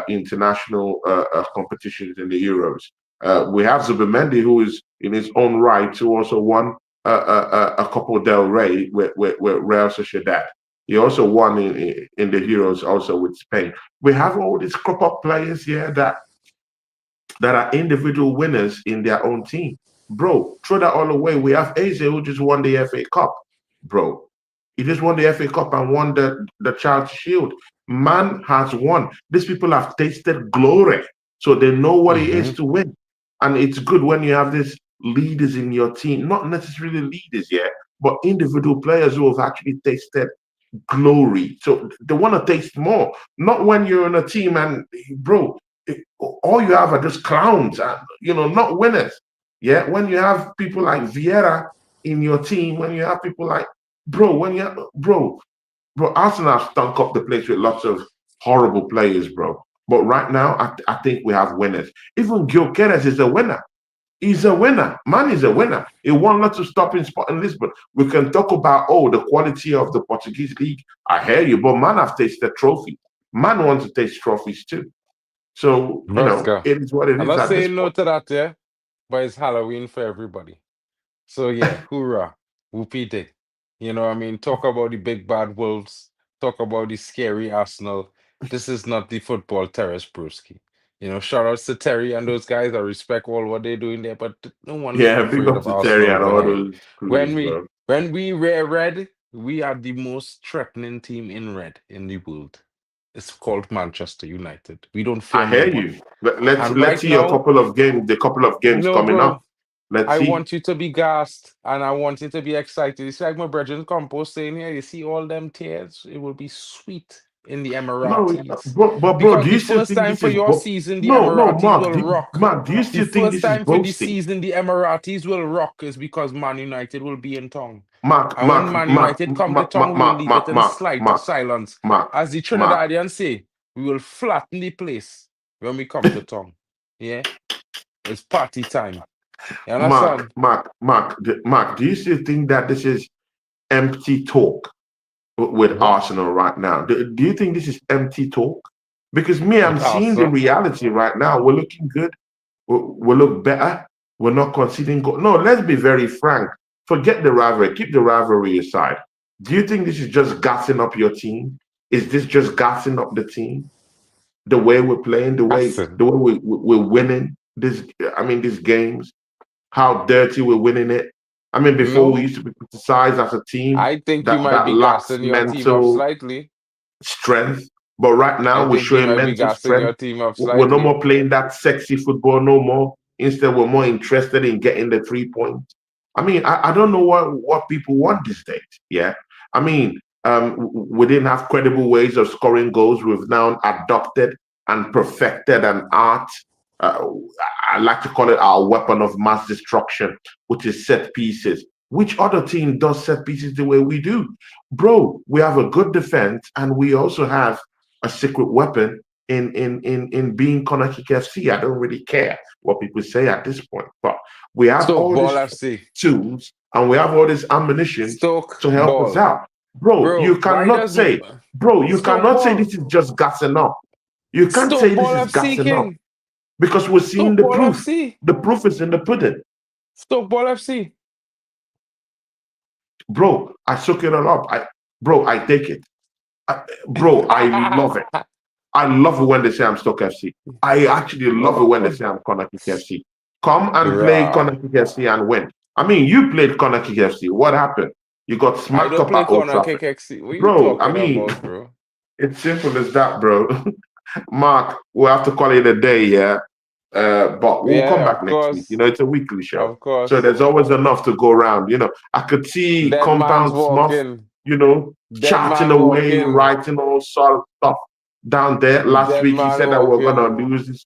international competitions in the Euros. We have Zubimendi who is in his own right who also won a Copa del Rey with Real Sociedad. He also won in the Euros also with Spain. We have all these crop up players here that are individual winners in their own team. Bro, throw that all away. We have Eze who just won the FA Cup. Bro, he just won the FA Cup and won the Charity Shield. Man has won. These people have tasted glory, so they know what it Mm-hmm. is to win. And it's good when you have these leaders in your team, not necessarily leaders yet, but individual players who have actually tasted glory. So they want to taste more. Not when you're in a team and bro, all you have are just clowns and not winners. Yeah, when you have people like Vieira in your team, when you have people like when you have, bro, Arsenal have stunk up the place with lots of horrible players, bro. But right now, I think we have winners. Even Gil Keres is a winner. He's a winner. Man is a winner. He won lots of stopping spot in Lisbon. We can talk about the quality of the Portuguese league. I hear you, but man have tasted trophy. Man wants to taste trophies too. So, Brusca. it is what it I'm is not at this saying no point. to that, yeah, but it's Halloween for everybody. So yeah, hoorah, whoopee day. You know what I mean? Talk about the big bad wolves. Talk about the scary Arsenal. This is not the football terrace, Brewski. Shout outs to Terry and those guys. I respect all what they're doing there, but no one is Yeah, big afraid up of to Terry Arsenal and going all out. those crews, When we bro. when we wear red, we are the most threatening team in red in the world. It's called Manchester United. We don't fear I hear nobody. you. Let's And let's right see a now, couple of games, the couple of games no, coming up. bro. Let's I see. want you to be gassed and I want you to be excited. It's like my brethren compost saying here, you see all them tears, it will be sweet in the No, Emiratis. but bro, Because do the you still first think time this for is your season, the no, Emiratis will rock. Mark, do you The still think first this is time for the boasting? season, the Emiratis will rock is because Man United will be in tongue. Mark, And when Mark, Man Mark, United come to Mark, tongue, Mark, we will Mark, leave it Mark, in Mark, slight Mark, silence. Mark, As the Mark. Trinidadians say, we will flatten the place when we come to tongue. Yeah? It's party time. You Mark, understand? Mark, Mark, Mark, do you still think that this is empty talk with What? Arsenal right now? Do you think this is empty talk? Because me, I'm With seeing the Arsenal? reality right now. We're looking good. We look better. We're not conceding goal. No, let's be very frank. Forget the rivalry. Keep the rivalry aside. Do you think this is just gassing up your team? Is this just gassing up the team? The way we're playing, the way Listen, the way we're winning this. I mean, these games. How dirty we're winning it. I mean, before we no, used to be criticized as a team I think you that might be lacks gassing your team up mental. slightly. strength. But right I now, we're think you showing might be mental gassing strength. your team up We're no slightly. more playing that sexy football no more. Instead, we're more interested in getting the 3 points. I mean, I don't know what people want these days. Yeah. I mean, we didn't have credible ways of scoring goals. We've now adopted and perfected an art. Uh, I like to call it our weapon of mass destruction, which is set pieces. Which other team does set pieces the way we do? Bro, we have a good defense and we also have a secret weapon in being Corner Kick FC. I don't really care what people say at this point, but we have Stoke all Ball these FC. tools and we have all these ammunitions Stoke to help us Ball. out. Bro, Bro, you why cannot does say, bro, you Stoke cannot say Ball? this is just gassing up. You can't Stoke say this Ball is FC, gassing up King. because we're seeing Stoke the Ball proof. FC. The proof is in the pudding. Stoke Ball FC. Bro, I soak it all up. Bro, I take it. Bro, I love it. I love it when they say I'm Stoke FC. I actually love it when they say I'm Corner Kick FC. Come and play Rah. Corner Kick FC and win. I mean, you played Corner Kick FC. What happened? You got I smacked don't up play at Old corner Trafford. kick XC. What are you Bro, I talking mean, about, bro? it's simple as that, bro. Mark, we'll have to call it a day, yeah. But we'll come Yeah, back of next week. course. It's a weekly show. Of So course. there's always enough to go around. I could see Dead man's Compound Smuff, walking. Dead chatting man away, walking. writing all sort of stuff down there. Last Dead week he man said that we're gonna walking. lose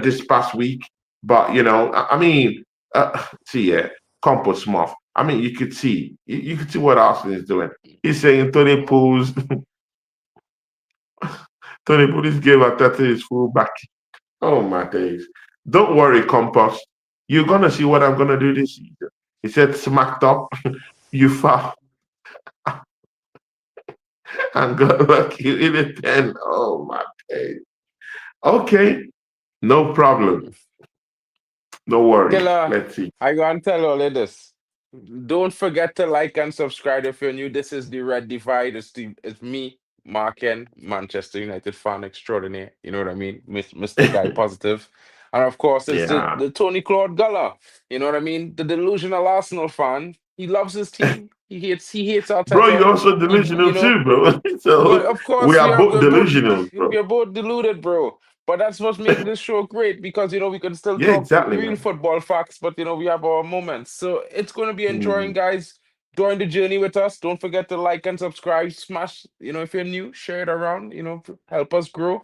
this past week. But I mean, see, yeah, Compost Smuff. I mean, you could see, you could see what Arsenal is doing. He's saying Tony Pools, Tony Pools gave Arteta his full back. Oh my days. Don't worry, Compost. You're gonna see what I'm gonna do this season. He said, smacked up, you foul, and got lucky in the 10. Oh my days. Okay, no problem. No worries. Killer, Let's see. I gonna tell all of this. Don't forget to like and subscribe if you're new. This is the Red Divide. It's me, Marken, Manchester United fan extraordinaire. You know what I mean? Mr. Guy Positive. And of course, it's the, Yeah. the Tony Claude Gulla. You know what I mean? The delusional Arsenal fan. He loves his team. He hates Bro, Arteta. you're also He delusional you know too, bro. but So of we course, are both delusional, bro. we are both deluded, bro. But that's what makes this show great because we can still Yeah, talk exactly, real man. football facts, but we have our moments. So it's gonna be enjoying, Mm. guys. Join the journey with us. Don't forget to like and subscribe. Smash, if you're new, share it around. Help us grow.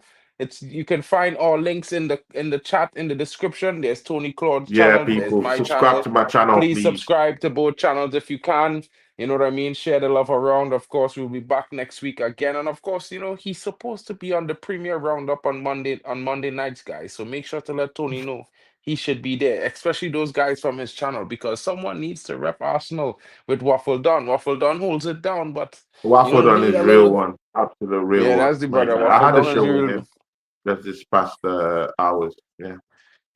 You can find all links in the chat in the description. There's Tony Claude's Yeah, channel. There's people, my subscribe channel. to my channel, Please please. subscribe to both channels if you can. You know what I mean? Share the love around. Of course, we'll be back next week again. And of course, he's supposed to be on the Premier Roundup on Monday nights, guys. So make sure to let Tony know he should be there, especially those guys from his channel, because someone needs to rep Arsenal with Waffle Don. Waffle Don holds it down, but Waffled we on need his a real little. one. Absolute real Yeah, one. that's the My brother. guy. I Waffle had a Don is show with real. him just this past hours. Yeah.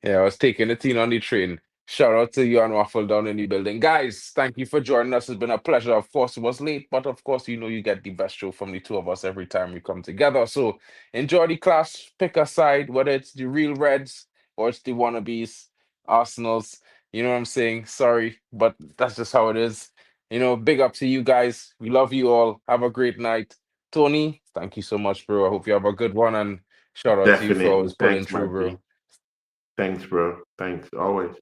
Yeah, I was taking the team on the train. Shout out to you and Waffle down in the building. Guys, thank you for joining us. It's been a pleasure. Of course, it was late, but of course, you get the best show from the two of us every time we come together. So enjoy the clash, pick a side, whether it's the real Reds or it's the wannabes, Arsenals. You know what I'm saying? Sorry, but that's just how it is. Big up to you guys. We love you all. Have a great night. Tony, thank you so much, bro. I hope you have a good one, and shout out to you for Definitely. always pulling Thanks, through, bro. Mikey. Thanks, bro. Thanks. Always.